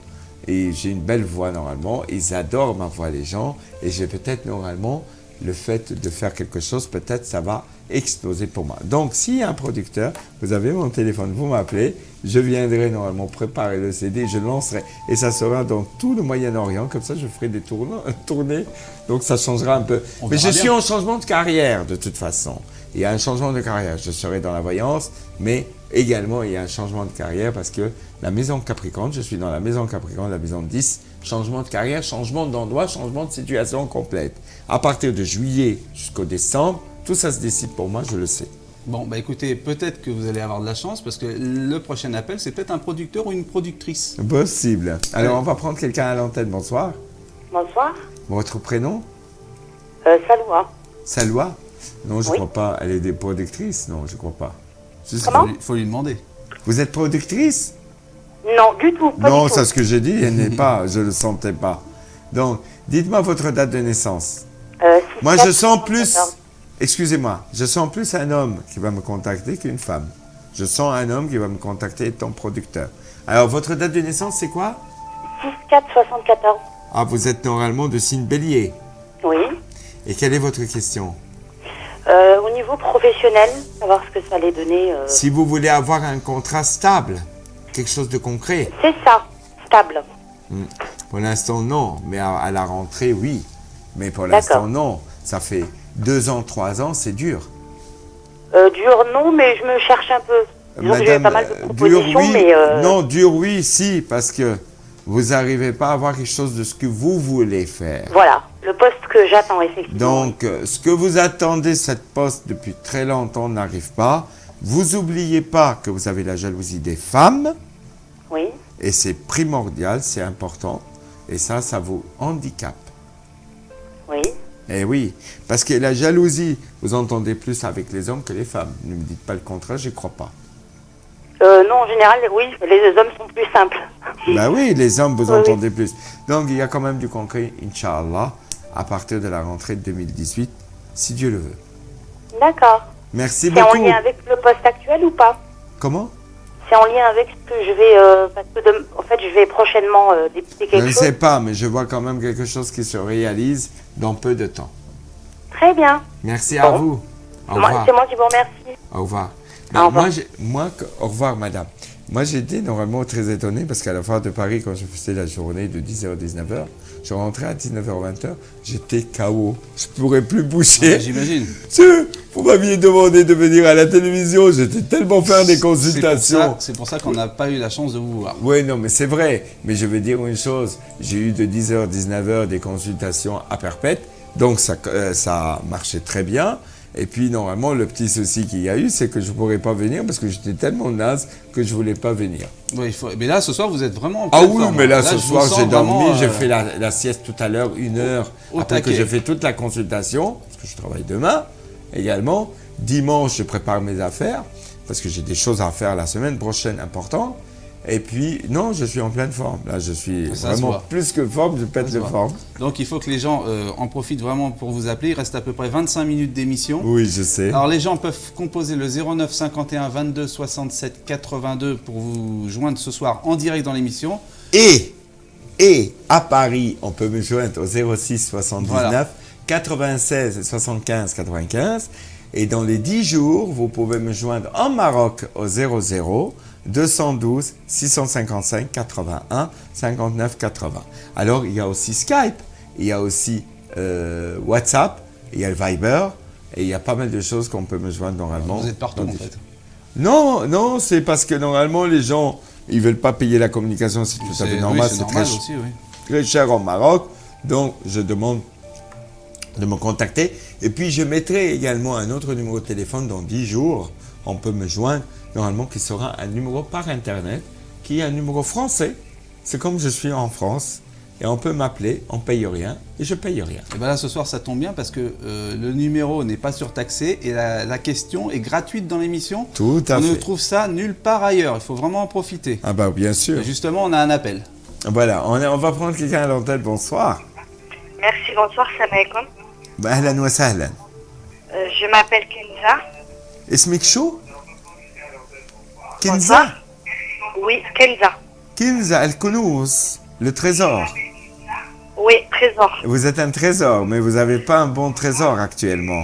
Et j'ai une belle voix normalement. Ils adorent ma voix, les gens. Et j'ai peut-être normalement le fait de faire quelque chose, peut-être ça va exploser pour moi. Donc, s'il y a un producteur, vous avez mon téléphone, vous m'appelez, je viendrai normalement préparer le CD, je lancerai, et ça sera dans tout le Moyen-Orient, comme ça je ferai des tournées, donc ça changera un peu. On Mais je verra suis bien. en changement de carrière de toute façon. Il y a un changement de carrière, je serai dans la voyance, mais également il y a un changement de carrière parce que la maison Capricorne, je suis dans la maison Capricorne, la maison 10, changement de carrière, changement d'endroit, changement de situation complète. À partir de juillet jusqu'au décembre, tout ça se décide pour moi, je le sais. Bon, bah écoutez, peut-être que vous allez avoir de la chance parce que le prochain appel, c'est peut-être un producteur ou une productrice. Possible. Alors, Oui. on va prendre quelqu'un à l'antenne. Bonsoir. Bonsoir. Votre prénom? Saloua. Salwa? Non, je Oui. crois pas. Elle est des productrices? Non, je crois pas. Comment? Faut lui demander. Vous êtes productrice? Non, du tout. Pas Non, du tout. c'est ce que j'ai dit. Elle n'est pas. Je le sentais pas. Donc, dites-moi votre date de naissance. Moi, je sens plus... Excusez-moi. Je sens plus un homme qui va me contacter qu'une femme. Je sens un homme qui va me contacter étant producteur. Alors, votre date de naissance, c'est quoi? 6-4-74. Ah, vous êtes normalement de signe bélier. Oui. Et quelle est votre question? Au niveau professionnel, savoir ce que ça allait donner. Si vous voulez avoir un contrat stable, quelque chose de concret. C'est ça, stable. Pour l'instant, non. Mais à la rentrée, oui. Mais pour D'accord. l'instant, non. Ça fait 2 ans, 3 ans, c'est dur. Dur, non, mais je me cherche un peu. Disons que j'ai eu pas mal de dur, propositions, oui. mais... Non, dur, oui, si, parce que vous n'arrivez pas à avoir quelque chose de ce que vous voulez faire. Voilà, le poste que j'attends, effectivement. Donc, ce que vous attendez, cette poste, depuis très longtemps, n'arrive pas. Vous oubliez pas que vous avez la jalousie des femmes, Oui, et c'est primordial, c'est important, et ça vous handicape. oui. Eh oui, parce que la jalousie, vous entendez plus avec les hommes que les femmes. Ne me dites pas le contraire, j'y crois pas. Non, en général, oui, les hommes sont plus simples. Ben oui, les hommes, vous Oui, entendez plus. Donc, il y a quand même du concret, Inch'Allah, à partir de la rentrée de 2018, si Dieu le veut. D'accord. Merci C'est en beaucoup. lien avec le poste actuel ou pas? Comment? C'est en lien avec ce que je vais... parce que, en fait, je vais prochainement débuter Je quelque ne chose. sais pas, mais je vois quand même quelque chose qui se réalise dans peu de temps. Très bien. Merci à Bon. vous. Au revoir. C'est moi qui vous remercie. Au revoir. Au revoir. Au revoir, madame. Moi, j'étais normalement très étonné parce qu'à la foire de Paris, quand je faisais la journée de 10h à 19h, je rentrais à 19h-20h, j'étais KO. Je ne pourrais plus bouger. J'imagine. Vous m'aviez demandé de venir à la télévision, j'étais tellement faire des consultations. C'est pour ça qu'on n'a pas eu la chance de vous voir. Oui, non, mais c'est vrai. Mais je vais dire une chose, j'ai eu de 10h à 19h des consultations à perpète, donc ça marchait très bien. Et puis, normalement, le petit souci qu'il y a eu, c'est que je ne pourrais pas venir parce que j'étais tellement naze que je ne voulais pas venir. Oui, mais là, ce soir, vous êtes vraiment en Ah pleine oui, forme. mais là, je ce vous soir, sens j'ai dormi, vraiment, j'ai fait la sieste tout à l'heure, 1 heure, au après que taquet. j'ai fait toute la consultation, parce que je travaille demain également. Dimanche, je prépare mes affaires, parce que j'ai des choses à faire la semaine prochaine importantes. Et puis, non, je suis en pleine forme. Là, je suis Ça se vraiment voit. plus que forme, je pète Ça se de voit. forme. Donc, il faut que les gens en profitent vraiment pour vous appeler. Il reste à peu près 25 minutes d'émission. Oui, je sais. Alors, les gens peuvent composer le 09 51 22 67 82 pour vous joindre ce soir en direct dans l'émission. Et à Paris, on peut me joindre au 06 79 Voilà. 96 75 95. Et dans les 10 jours, vous pouvez me joindre en Maroc au 00 212 655 81 59 80. Alors, il y a aussi Skype, il y a aussi WhatsApp, il y a le Viber, et il y a pas mal de choses qu'on peut me joindre normalement. Vous êtes partout, dans en des- fait. Non, c'est parce que normalement, les gens, ils veulent pas payer la communication, c'est tout à fait normal, oui, c'est normal très, aussi, oui. très cher au Maroc. Donc, je demande de me contacter. Et puis, je mettrai également un autre numéro de téléphone dans 10 jours. On peut me joindre, normalement, qui sera un numéro par Internet, qui est un numéro français. C'est comme je suis en France. Et on peut m'appeler, on paye rien, et je paye rien. Et bien là, ce soir, ça tombe bien parce que le numéro n'est pas surtaxé et la question est gratuite dans l'émission. Tout à On ne fait. trouve ça nulle part ailleurs. Il faut vraiment en profiter. Ah bah, bien sûr. Et justement, on a un appel. Voilà, on va prendre quelqu'un à l'antenne. Bonsoir. Merci, bonsoir, salam alaikum. أهلا وسهلا. Je m'appelle Kenza. اسمك شو؟ كنزة. Bonsoir. Oui, Kenza. كنزة الكنوز. Le trésor. Oui, trésor. Vous êtes un trésor, mais vous n'avez pas un bon trésor actuellement.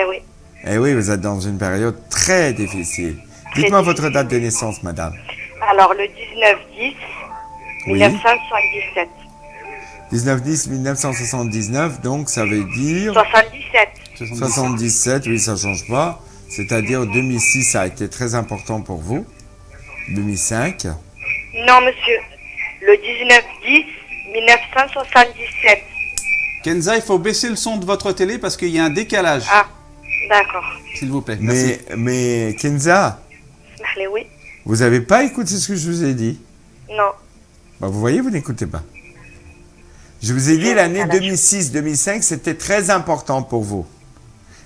Oui. Eh oui, vous êtes dans une période très difficile. Très Dites-moi difficile. votre date de naissance, madame. Alors, le 19-10 Oui. 1977. 19-10-1979, donc ça veut dire 77. 77, oui, ça ne change pas. C'est-à-dire 2006, ça a été très important pour vous. 2005. Non, monsieur. Le 19-10 1977. Kenza, il faut baisser le son de votre télé parce qu'il y a un décalage. Ah, D'accord. S'il vous plaît. Merci. Mais Kenza, Smahli, oui. vous n'avez pas écouté ce que je vous ai dit? Non. Bah, vous voyez, vous n'écoutez pas. Je vous ai dit l'année 2006-2005, c'était très important pour vous.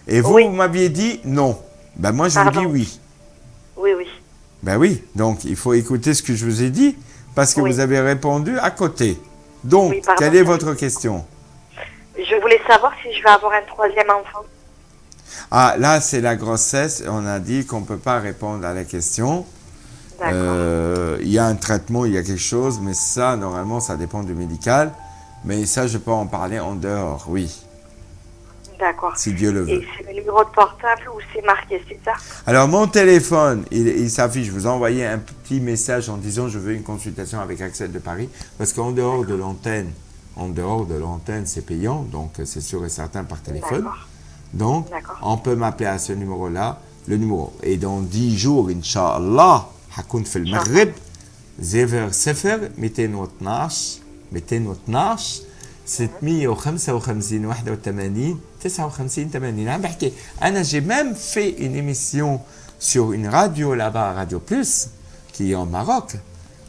Et vous, Oui. vous m'aviez dit non. Ben moi, je vous dis Pardon. oui. Oui, oui. Ben oui, donc il faut écouter ce que je vous ai dit parce que Oui. vous avez répondu à côté. Donc, Oui, pardon. quelle est votre question? Je voulais savoir si je vais avoir un troisième enfant. Ah, là, c'est la grossesse. On a dit qu'on ne peut pas répondre à la question. D'accord. Il y a un traitement, il y a quelque chose, mais ça, normalement, ça dépend du médical. Mais ça, je peux en parler en dehors, oui, D'accord. si Dieu le veut. Et c'est le numéro de portable où c'est marqué, c'est ça? Alors, mon téléphone, il s'affiche. Je vous ai envoyé un petit message en disant je veux une consultation avec Axel de Paris. Parce qu'en dehors de l'antenne, c'est payant. Donc, c'est sûr et certain par téléphone. D'accord. Donc, D'accord. on peut m'appeler à ce numéro-là, le numéro. Et dans 10 jours, Inch'Allah, هكون في المغرب 00 212 212 655 81 59 80. عم بحكي انا j'ai même fait une émission sur une radio là-bas, Radio Plus, qui est au Maroc.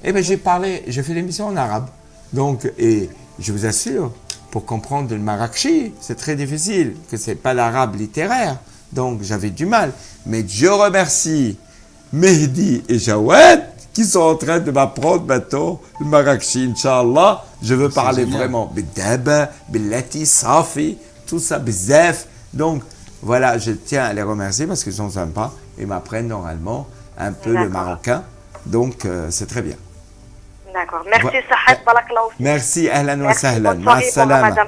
Et bien j'ai fait l'émission en arabe. Donc, et je vous assure, pour comprendre le Marrakchi, c'est très difficile, que c'est pas l'arabe littéraire. Donc j'avais du mal. Mais je remercie Mehdi et Jawed qui sont en train de m'apprendre maintenant le Marrakchi, Inch'Allah. Je veux parler génial. vraiment Bidaba, Billati, Safi, tout ça, Bizef. Donc voilà, je tiens à les remercier parce qu'ils sont sympas et m'apprennent normalement un peu le D'accord. marocain. Donc c'est très bien. D'accord. Merci, Ouais. Sahat, barakallahu fik. Merci, ahlan wa Merci, sahlan. bonne Ma soirée, bon salama. ramadan.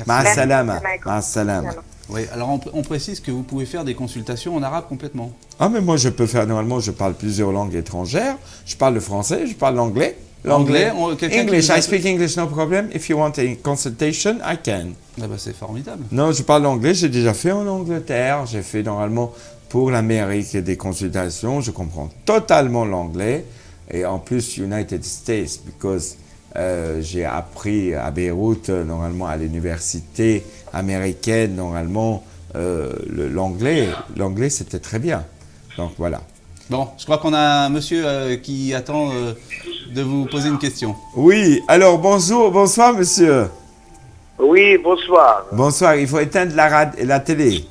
Ma Merci, salama. salam alaikum. Ma salama. Oui, alors on précise que vous pouvez faire des consultations en arabe complètement. Ah, mais moi, je peux faire, normalement, je parle plusieurs langues étrangères. Je parle le français, je parle l'anglais. Anglais, quelqu'un qui English, vous a- I speak English, no problem. If you want a consultation, I can. Ah bah c'est formidable. Non, je parle anglais, j'ai déjà fait en Angleterre. J'ai fait, normalement, pour l'Amérique des consultations. Je comprends totalement l'anglais. Et en plus, United States, because j'ai appris à Beyrouth, normalement, à l'université américaine, normalement, l'anglais. L'anglais, c'était très bien. Donc, voilà. Bon, je crois qu'on a un monsieur qui attend de vous poser une question. Oui, alors bonsoir monsieur. Oui, bonsoir. Bonsoir, il faut éteindre la télé.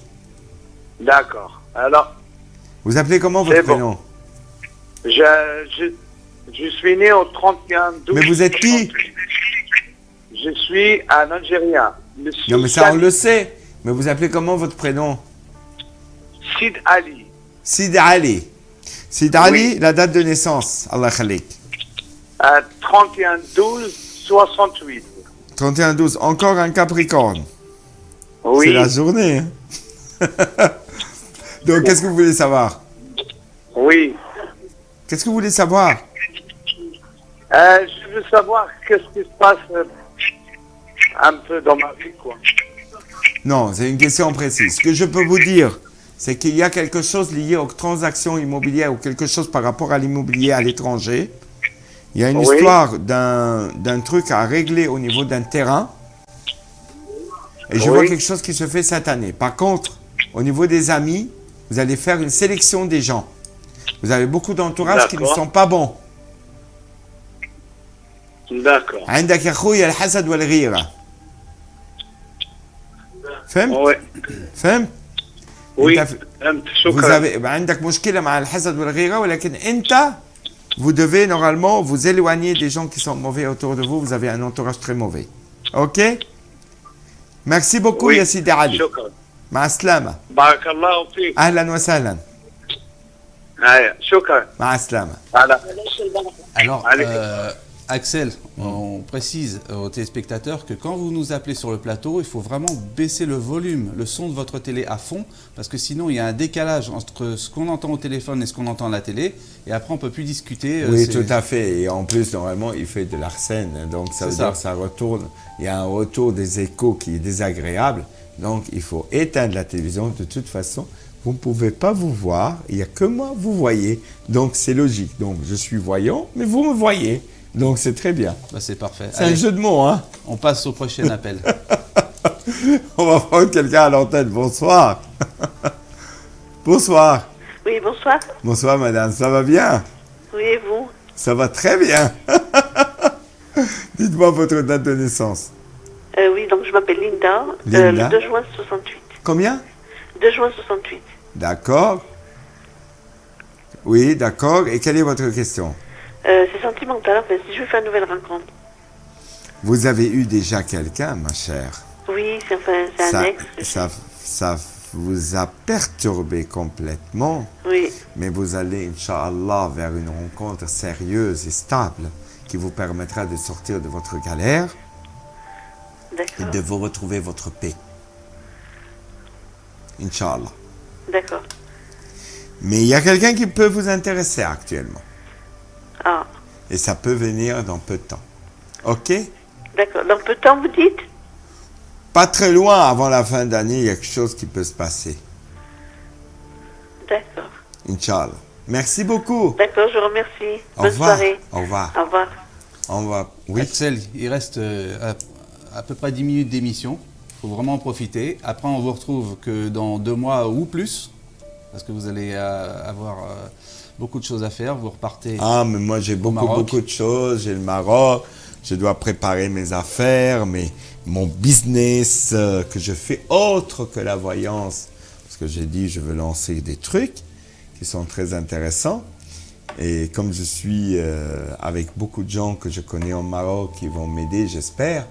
D'accord. Alors, Vous appelez comment votre C'est bon. prénom? je suis né au 31-12. Mais vous êtes qui? Je suis un Algérien. Monsieur Non mais ça on le sait. Mais vous appelez comment votre prénom? Sid Ali. Sid Ali. Sid Ali, la date de naissance. Allah khalik. 31-12-68. 31-12, encore un Capricorne. Oui. C'est la journée. Hein. Donc qu'est-ce que vous voulez savoir? Oui. Qu'est-ce que vous voulez savoir? Je veux savoir qu'est-ce qui se passe un peu dans ma vie, quoi. Non, c'est une question précise. Ce que je peux vous dire, c'est qu'il y a quelque chose lié aux transactions immobilières ou quelque chose par rapport à l'immobilier à l'étranger. Il y a une Oui. histoire d'un truc à régler au niveau d'un terrain. Et je Oui. vois quelque chose qui se fait cette année. Par contre, au niveau des amis, vous allez faire une sélection des gens. Vous avez beaucoup d'entourages qui ne D'accord. sont pas bons. D'accord. عندك يا خويا الحسد والغيرة. فهمت؟ Oui. فهمت؟ Oui. أنت فهمت. Vous شكرا. avez عندك مشكلة مع الحسد والغيرة ولكن أنت vous devez normalement vous éloigner des gens qui sont mauvais autour de vous. Vous avez un entourage très mauvais. OK? Merci beaucoup Oui. يا سيدي علي. شكرا. مع السلامة. بارك الله فيك. أهلا وسهلا. شكرا. مع السلامة. على. Alors, Allez. Axel, on précise aux téléspectateurs que quand vous nous appelez sur le plateau, il faut vraiment baisser le volume, le son de votre télé à fond, parce que sinon il y a un décalage entre ce qu'on entend au téléphone et ce qu'on entend à la télé, et après on peut plus discuter. Oui, tout à fait. Et en plus, normalement, il fait de l'arsène. Donc, ça veut C'est dire ça. que ça retourne. Il y a un retour des échos qui est désagréable. Donc, il faut éteindre la télévision. De toute façon, vous ne pouvez pas vous voir. Il n'y a que moi, vous voyez. Donc, c'est logique. Donc, je suis voyant, mais vous me voyez. Donc, c'est très bien. Bah, c'est parfait. C'est un Allez, jeu de mots, hein? on passe au prochain appel. On va prendre quelqu'un à l'antenne. Bonsoir. Bonsoir. Oui, bonsoir. Bonsoir, madame. Ça va bien? Oui, et vous? Ça va très bien. Dites-moi votre date de naissance. Oui, donc je m'appelle Linda. Linda. Le 2 juin 68. Combien? 2 juin 68. D'accord. Oui, d'accord. Et quelle est votre question? C'est sentimental, en fait. Si je veux faire une nouvelle rencontre. Vous avez eu déjà quelqu'un, ma chère. Oui, c'est un ex. Ça vous a perturbé complètement. Oui, Mais vous allez, Inch'Allah, vers une rencontre sérieuse et stable qui vous permettra de sortir de votre galère et d'accord. de vous retrouver votre paix. Inch'Allah. D'accord. Mais il y a quelqu'un qui peut vous intéresser actuellement. Ah, Et ça peut venir dans peu de temps. OK? d'accord. Dans peu de temps, vous dites? Pas très loin, avant la fin d'année, il y a quelque chose qui peut se passer. D'accord. Inch'Allah. Merci beaucoup. D'accord, je vous remercie. Au Bonne revoir. soirée. Au revoir. Au revoir. On va. Oui. Axel, il reste à peu près 10 minutes d'émission. Il faut vraiment en profiter. Après, on vous retrouve que dans 2 mois ou plus, parce que vous allez avoir beaucoup de choses à faire. Vous repartez. Ah, mais moi j'ai beaucoup de choses. J'ai le Maroc, je dois préparer mes affaires, mon business que je fais autre que la voyance. Parce que j'ai dit, je veux lancer des trucs qui sont très intéressants. Et comme je suis avec beaucoup de gens que je connais au Maroc qui vont m'aider, j'espère.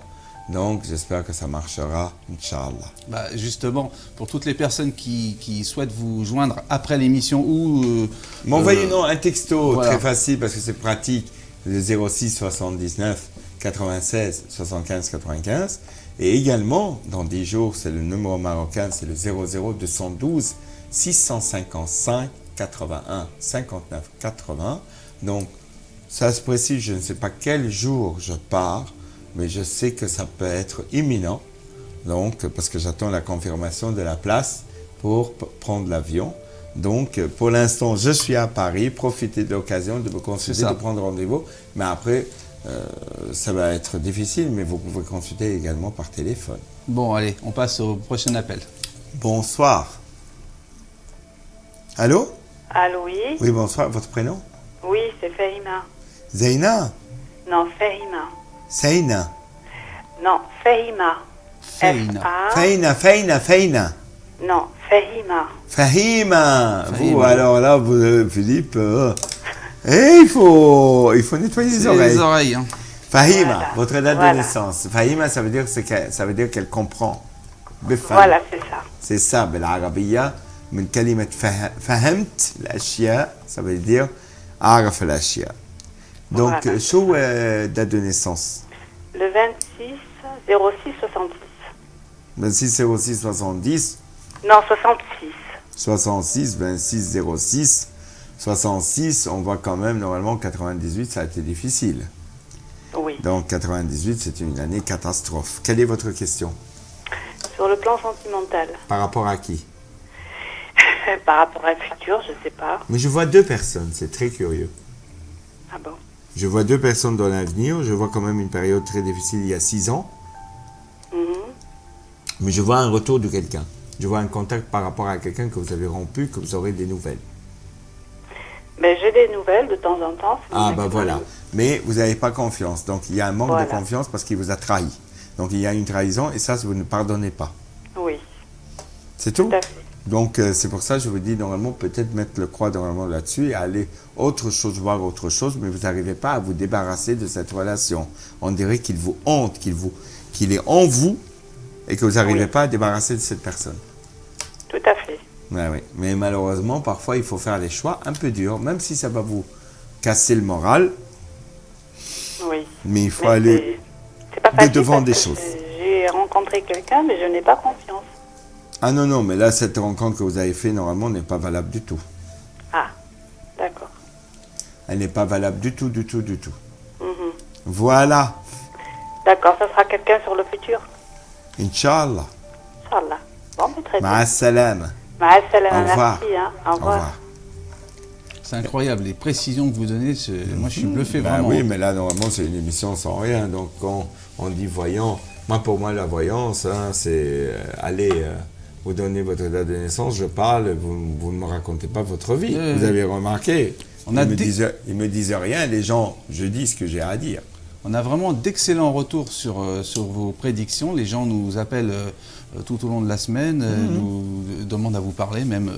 Donc, j'espère que ça marchera, Inch'Allah. Bah, justement, pour toutes les personnes qui souhaitent vous joindre après l'émission ou... M'envoyez-nous un texto, voilà. très facile parce que c'est pratique, le 06 79 96 75 95. Et également, dans 10 jours, c'est le numéro marocain, c'est le 00 212 655 81 59 80. Donc, ça se précise, je ne sais pas quel jour je pars, mais je sais que ça peut être imminent. Donc, parce que j'attends la confirmation de la place pour prendre l'avion. Donc, pour l'instant, je suis à Paris. Profitez de l'occasion de me consulter, de prendre rendez-vous. Mais après, ça va être difficile, mais vous pouvez consulter également par téléphone. Bon, allez, on passe au prochain appel. Bonsoir. Allô? Allô, oui? Oui, bonsoir. Votre prénom? Oui, c'est Fahima. Zaina? Non, Fahima. Saina? Non, Fahima. Faina. Faina. Non, Fahima. Fahima. Vous, alors là, vous, Philippe, il faut nettoyer les oreilles. Les oreilles. Hein. Fahima, Voilà. votre date Voilà. de naissance. Fahima, ça veut dire qu'elle comprend. بفهم. Voilà, c'est ça. C'est ça, بالعربية من كلمة فهمت الأشياء, ça veut dire أعرف الأشياء. Donc, Voilà. شو date de naissance? Le 26 06 70. 26 06 70, Non, 66. 66, 26 06, 66, on voit quand même, normalement, 98, ça a été difficile. Oui. Donc, 98, c'est une année catastrophe. Quelle est votre question? Sur le plan sentimental. Par rapport à qui? Par rapport à un futur, je sais pas. Mais je vois deux personnes, c'est très curieux. Ah bon? Je vois deux personnes dans l'avenir, je vois quand même une période très difficile il y a 6 ans, mais je vois un retour de quelqu'un. Je vois un contact par rapport à quelqu'un que vous avez rompu, que vous aurez des nouvelles. Ben, j'ai des nouvelles de temps en temps. Ah bah voilà, mais vous n'avez pas confiance, donc il y a un manque Voilà. de confiance parce qu'il vous a trahi. Donc il y a une trahison et ça, vous ne pardonnez pas. Oui, C'est tout? tout à fait. Donc c'est pour ça que je vous dis normalement peut-être mettre le croix normalement là-dessus et aller autre chose, voir autre chose, mais vous n'arrivez pas à vous débarrasser de cette relation. On dirait qu'il vous hante, qu'il est en vous et que vous n'arrivez pas à débarrasser de cette personne. Tout à fait. Ouais, oui. Mais malheureusement, parfois il faut faire des choix un peu durs, même si ça va vous casser le moral, Oui. mais il faut Mais aller c'est pas facile devant parce des que choses. J'ai rencontré quelqu'un, mais je n'ai pas confiance. Ah non, non, mais là, cette rencontre que vous avez faite, normalement, n'est pas valable du tout. Ah, d'accord. Elle n'est pas valable du tout, du tout, du tout. Mhm. Voilà. D'accord, ça sera quelqu'un sur le futur. Inch'Allah. Inch'Allah. Bon, mais très bien. Ma'as-salam. Ma'as-salam, Au revoir. merci. Hein. Au Au revoir. revoir. C'est incroyable, les précisions que vous donnez, moi je suis bluffé Ben vraiment. oui, mais là, normalement, c'est une émission sans rien. Donc, quand on dit voyant, pour moi, la voyance, hein, c'est aller vous donnez votre date de naissance, je parle, vous ne me racontez pas votre vie. Oui, Vous oui. avez remarqué, On ils a ne me disent rien, les gens, je dis ce que j'ai à dire. On a vraiment d'excellents retours sur vos prédictions. Les gens nous appellent tout au long de la semaine, nous demandent à vous parler même.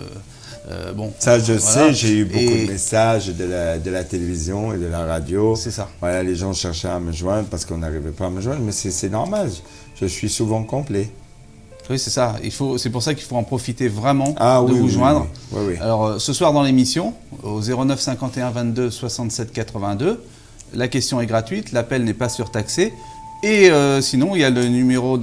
Bon, Ça, je voilà. sais, j'ai eu beaucoup Et de messages de la télévision et de la radio. c'est ça. Voilà, les gens cherchaient à me joindre parce qu'on n'arrivait pas à me joindre, mais c'est normal, je suis souvent complet. Oui, c'est ça. C'est pour ça qu'il faut en profiter vraiment Ah de oui, vous oui, joindre. oui, oui. Alors, ce soir dans l'émission, au 09 51 22 67 82, la question est gratuite, l'appel n'est pas surtaxé. Et sinon, il y a le numéro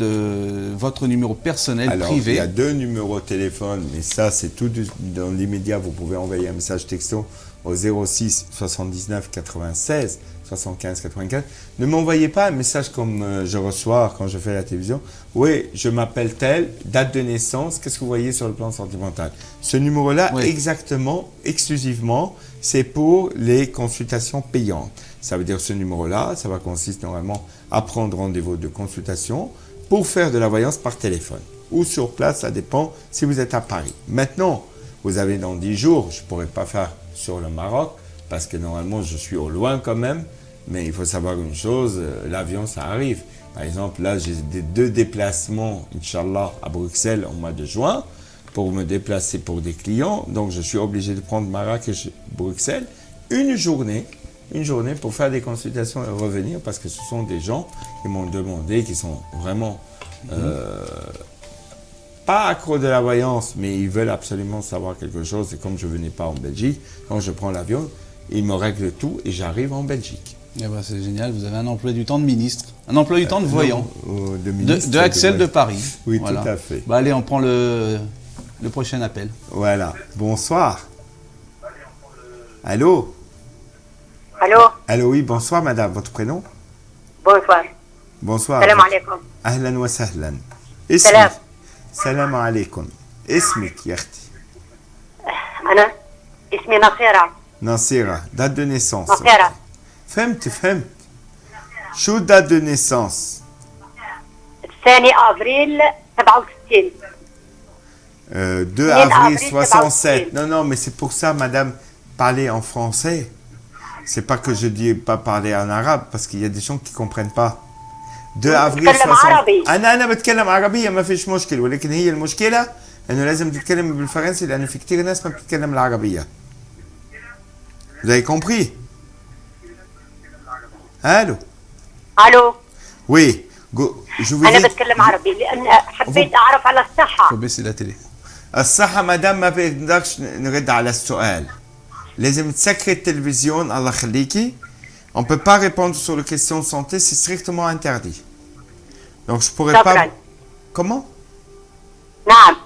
votre numéro personnel Alors, privé. il y a 2 numéros de téléphone, mais ça, c'est tout dans l'immédiat. Vous pouvez envoyer un message texto au 06 79 96 75 95. Ne m'envoyez pas un message comme je reçois quand je fais la télévision. Oui, je m'appelle tel, date de naissance, qu'est-ce que vous voyez sur le plan sentimental? Ce numéro-là, Oui. exactement, exclusivement, c'est pour les consultations payantes. Ça veut dire ce numéro-là, ça va consister normalement à prendre rendez-vous de consultation pour faire de la voyance par téléphone ou sur place, ça dépend si vous êtes à Paris. Maintenant, vous avez dans 10 jours, je ne pourrai pas faire sur le Maroc parce que normalement je suis au loin quand même, mais il faut savoir une chose, l'avion ça arrive. Par exemple, là j'ai 2 déplacements, Inch'Allah, à Bruxelles au mois de juin pour me déplacer pour des clients, donc je suis obligé de prendre Marrakech-Bruxelles une journée pour faire des consultations et revenir parce que ce sont des gens qui m'ont demandé, qui sont vraiment pas accros de la voyance, mais ils veulent absolument savoir quelque chose. Et comme je ne venais pas en Belgique, quand je prends l'avion, ils me règlent tout et j'arrive en Belgique. Eh ben, c'est génial, vous avez un emploi du temps de ministre, un emploi du temps de voyant, De ministre, de Axel de Paris. Oui, Voilà. tout à fait. Bah, allez, on prend le prochain appel. Voilà. Bonsoir. Allô? Allô, Allô, oui, bonsoir madame. Votre prénom? bonsoir. Bonsoir. Salam alaikum. أهلا وسهلا. سلام. سلام عليكم. اسمك يا أختي؟ أنا اسمي نصيرة. نصيرة. date de naissance. نصيرة. فهمت. شو date de naissance? الثاني أبريل 67. 2 avril 67. Non, mais c'est pour ça, madame, parler en français. C'est pas que je dis pas parler en arabe, parce qu'il y a des gens qui comprennent pas. 2 avril بتكلم 60. عربي. أنا بتكلم عربية ما فيش مشكلة، ولكن هي المشكلة إنه لازم تتكلم بالفرنسي لأنه في كتير ناس ما بتتكلم العربية. Vous avez compris? Allô? ألو، Oui. Je vous أنا dis. بتكلم عربي لأن حبيت أعرف على Il الصحة. faut baisser la télé. الصحة مدام ما بنقدرش نرد على السؤال. لازم تسكري التلفزيون الله يخليكي. On ne peut pas répondre sur les questions de santé, c'est strictement interdit. Donc je pourrais شكرا. pas. Comment? نعم.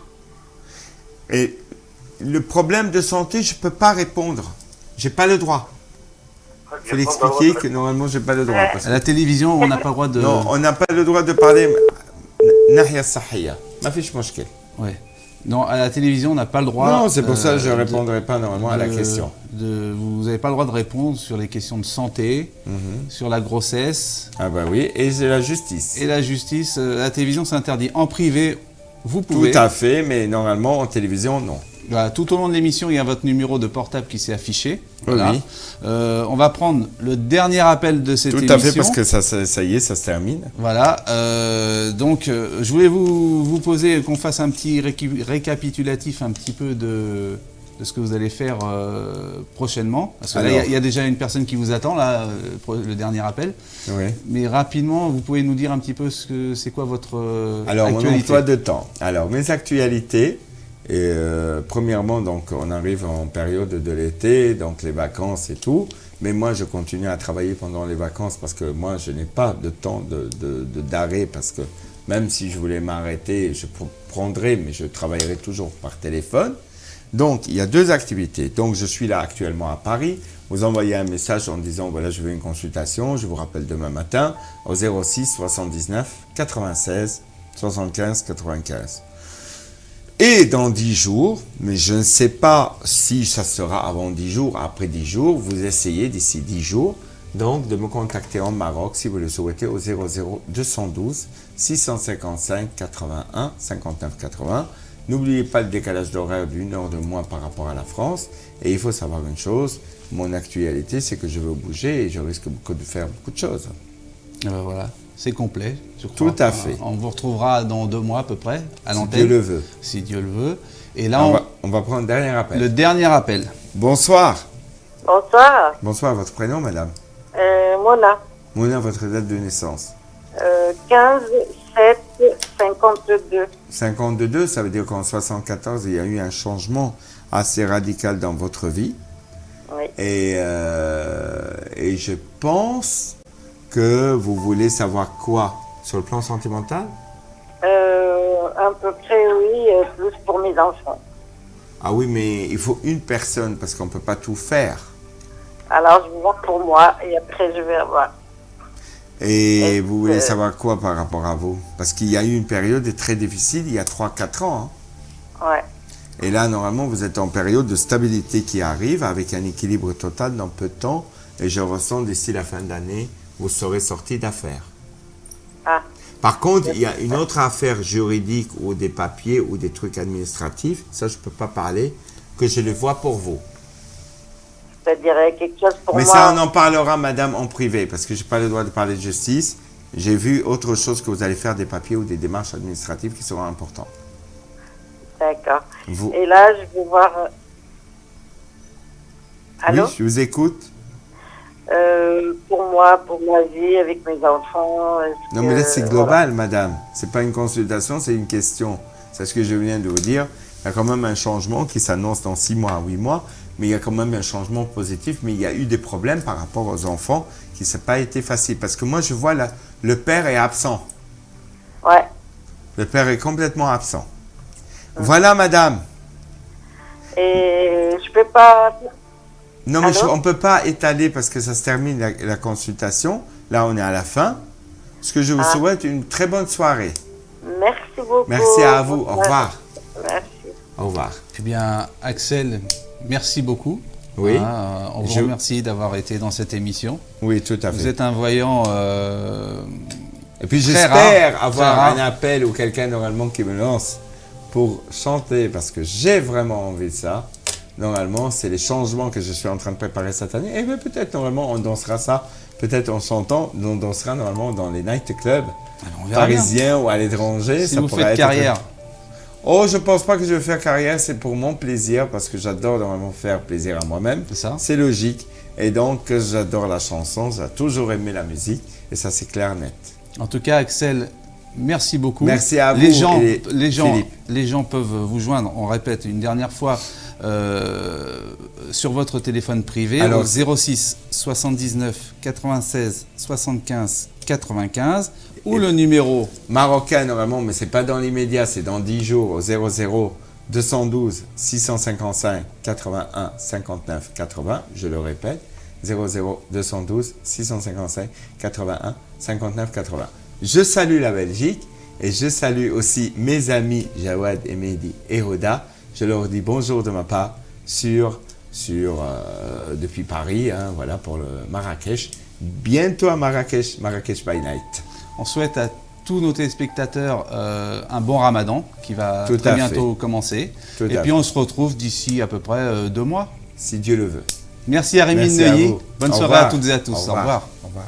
Et le problème de santé, je ne peux pas répondre. J'ai pas le droit. Il faut l'expliquer que normalement j'ai pas le droit. Parce À la télévision, on n'a pas le droit de... non, on n'a pas le droit de parler. ناحية الصحية. ما فيش مشكل. Ouais. Non, à la télévision, on n'a pas le droit... Non, c'est pour ça que je ne de- répondrai pas normalement à la question. Vous n'avez pas le droit de répondre sur les questions de santé, sur la grossesse Ah bah oui, et c'est la justice. et la justice. La télévision, c'est interdit. En privé, vous pouvez. Tout à fait, mais normalement en télévision, non. Voilà, tout au long de l'émission, il y a votre numéro de portable qui s'est affiché. Voilà. Oui. On va prendre le dernier appel de cette Tout émission. à fait, parce que ça y est, ça se termine. Voilà. Donc, je voulais vous poser, qu'on fasse un petit récapitulatif un petit peu de ce que vous allez faire prochainement. Parce que là, Alors. il y a déjà une personne qui vous attend, là, le dernier appel. Oui. Mais rapidement, vous pouvez nous dire un petit peu c'est quoi votre Alors, mon actualité. emploi de temps. Alors, mes actualités. Et premièrement, donc, on arrive en période de l'été, donc les vacances et tout. Mais moi, je continue à travailler pendant les vacances parce que moi, je n'ai pas de temps d'arrêt parce que même si je voulais m'arrêter, je prendrais, mais je travaillerai toujours par téléphone. Donc, il y a 2 activités. Donc, je suis là actuellement à Paris. Vous envoyez un message en disant, voilà, je veux une consultation. Je vous rappelle demain matin au 06 79 96 75 95. Et dans 10 jours, mais je ne sais pas si ça sera avant 10 jours, après 10 jours, vous essayez d'ici 10 jours, donc de me contacter en Maroc si vous le souhaitez au 00 212 655 81 59 80. N'oubliez pas le décalage d'horaire d'une heure de moins par rapport à la France. Et il faut savoir une chose, mon actualité, c'est que je veux bouger et je risque de faire beaucoup de choses. Et ben voilà, c'est complet, je crois. Tout à fait. On vous retrouvera dans 2 mois à peu près, à Si l'antenne. Dieu le veut. Si Dieu le veut. Et là, On va prendre le dernier appel. le dernier appel. Bonsoir. Bonsoir, Bonsoir, votre prénom, madame. Mona. Mona, votre date de naissance. 15 7 52. 52, ça veut dire qu'en 74, il y a eu un changement assez radical dans votre vie. Oui. Et je pense que vous voulez savoir quoi sur le plan sentimental? À peu près, oui, plus pour mes enfants. Ah oui, mais il faut une personne parce qu'on ne peut pas tout faire. Alors, je vais voir pour moi et après, je vais voir. Et vous voulez savoir quoi par rapport à vous? Parce qu'il y a eu une période très difficile il y a 3-4 ans. Ouais. Et là, normalement, vous êtes en période de stabilité qui arrive avec un équilibre total dans peu de temps. Et je ressens d'ici la fin d'année, vous serez sorti d'affaires. Ah. Par contre, il y a une autre affaire juridique ou des papiers ou des trucs administratifs, ça je ne peux pas parler, que je le vois pour vous. C'est-à-dire quelque chose pour Mais moi. ça, on en parlera, madame, en privé, parce que je n'ai pas le droit de parler de justice. J'ai vu autre chose que vous allez faire des papiers ou des démarches administratives qui seront importantes. D'accord. Vous... Et là, je vais voir. Allô? Oui, je vous écoute. Pour moi, pour ma vie, avec mes enfants. Non, mais là, c'est global, madame. Ce n'est pas une consultation, c'est une question. C'est ce que je viens de vous dire. Il y a quand même un changement qui s'annonce dans 6 mois, 8 mois, mais il y a quand même un changement positif. Mais il y a eu des problèmes par rapport aux enfants qui n'a pas été facile. Parce que moi, je vois là, le père est absent. Ouais. Le père est complètement absent. Voilà, madame. Et je peux pas. Non, mais Allô? on ne peut pas étaler parce que ça se termine la consultation. Là, on est à la fin. Ce que je vous souhaite, une très bonne soirée. Merci beaucoup. Merci à vous. Au revoir. Merci. Au revoir. Eh bien, Axel, merci beaucoup. Oui. On vous remercie d'avoir été dans cette émission. Oui, tout à fait. Vous êtes un voyant. Et puis très j'espère rare, avoir très rare. un appel ou quelqu'un normalement qui me lance pour chanter parce que j'ai vraiment envie de ça. Normalement, c'est les changements que je suis en train de préparer cette année. Et bien peut-être normalement on dansera ça, peut-être en chantant, on dansera normalement dans les nightclubs On verra bien. parisiens ou à l'étranger. Si ça vous pourrait faites être carrière. Oh, je pense pas que je vais faire carrière, c'est pour mon plaisir parce que j'adore normalement faire plaisir à moi-même. C'est ça. C'est logique. Et donc, j'adore la chanson, j'ai toujours aimé la musique et ça c'est clair, net. En tout cas, Axel, merci beaucoup. Merci à vous. Les gens, et Philippe. les gens peuvent vous joindre, on répète une dernière fois, sur votre téléphone privé Alors, au 06 79 96 75 95 ou le numéro Marocain normalement, mais c'est pas dans l'immédiat, c'est dans 10 jours au 00 212 655 81 59 80. Je le répète, 00 212 655 81 59 80. Je salue la Belgique et je salue aussi mes amis Jawad et Mehdi et Hoda. Je leur dis bonjour de ma part depuis Paris, hein, voilà pour le Marrakech. Bientôt à Marrakech, Marrakech by Night. On souhaite à tous nos téléspectateurs un bon ramadan qui va Tout très à bientôt commencer. Tout Et à puis fait. on se retrouve d'ici à peu près 2 mois. Si Dieu le veut. Merci à Rémi Merci à Neuilly. vous. Bonne Au soirée à revoir. toutes et à tous. Au revoir. Au revoir.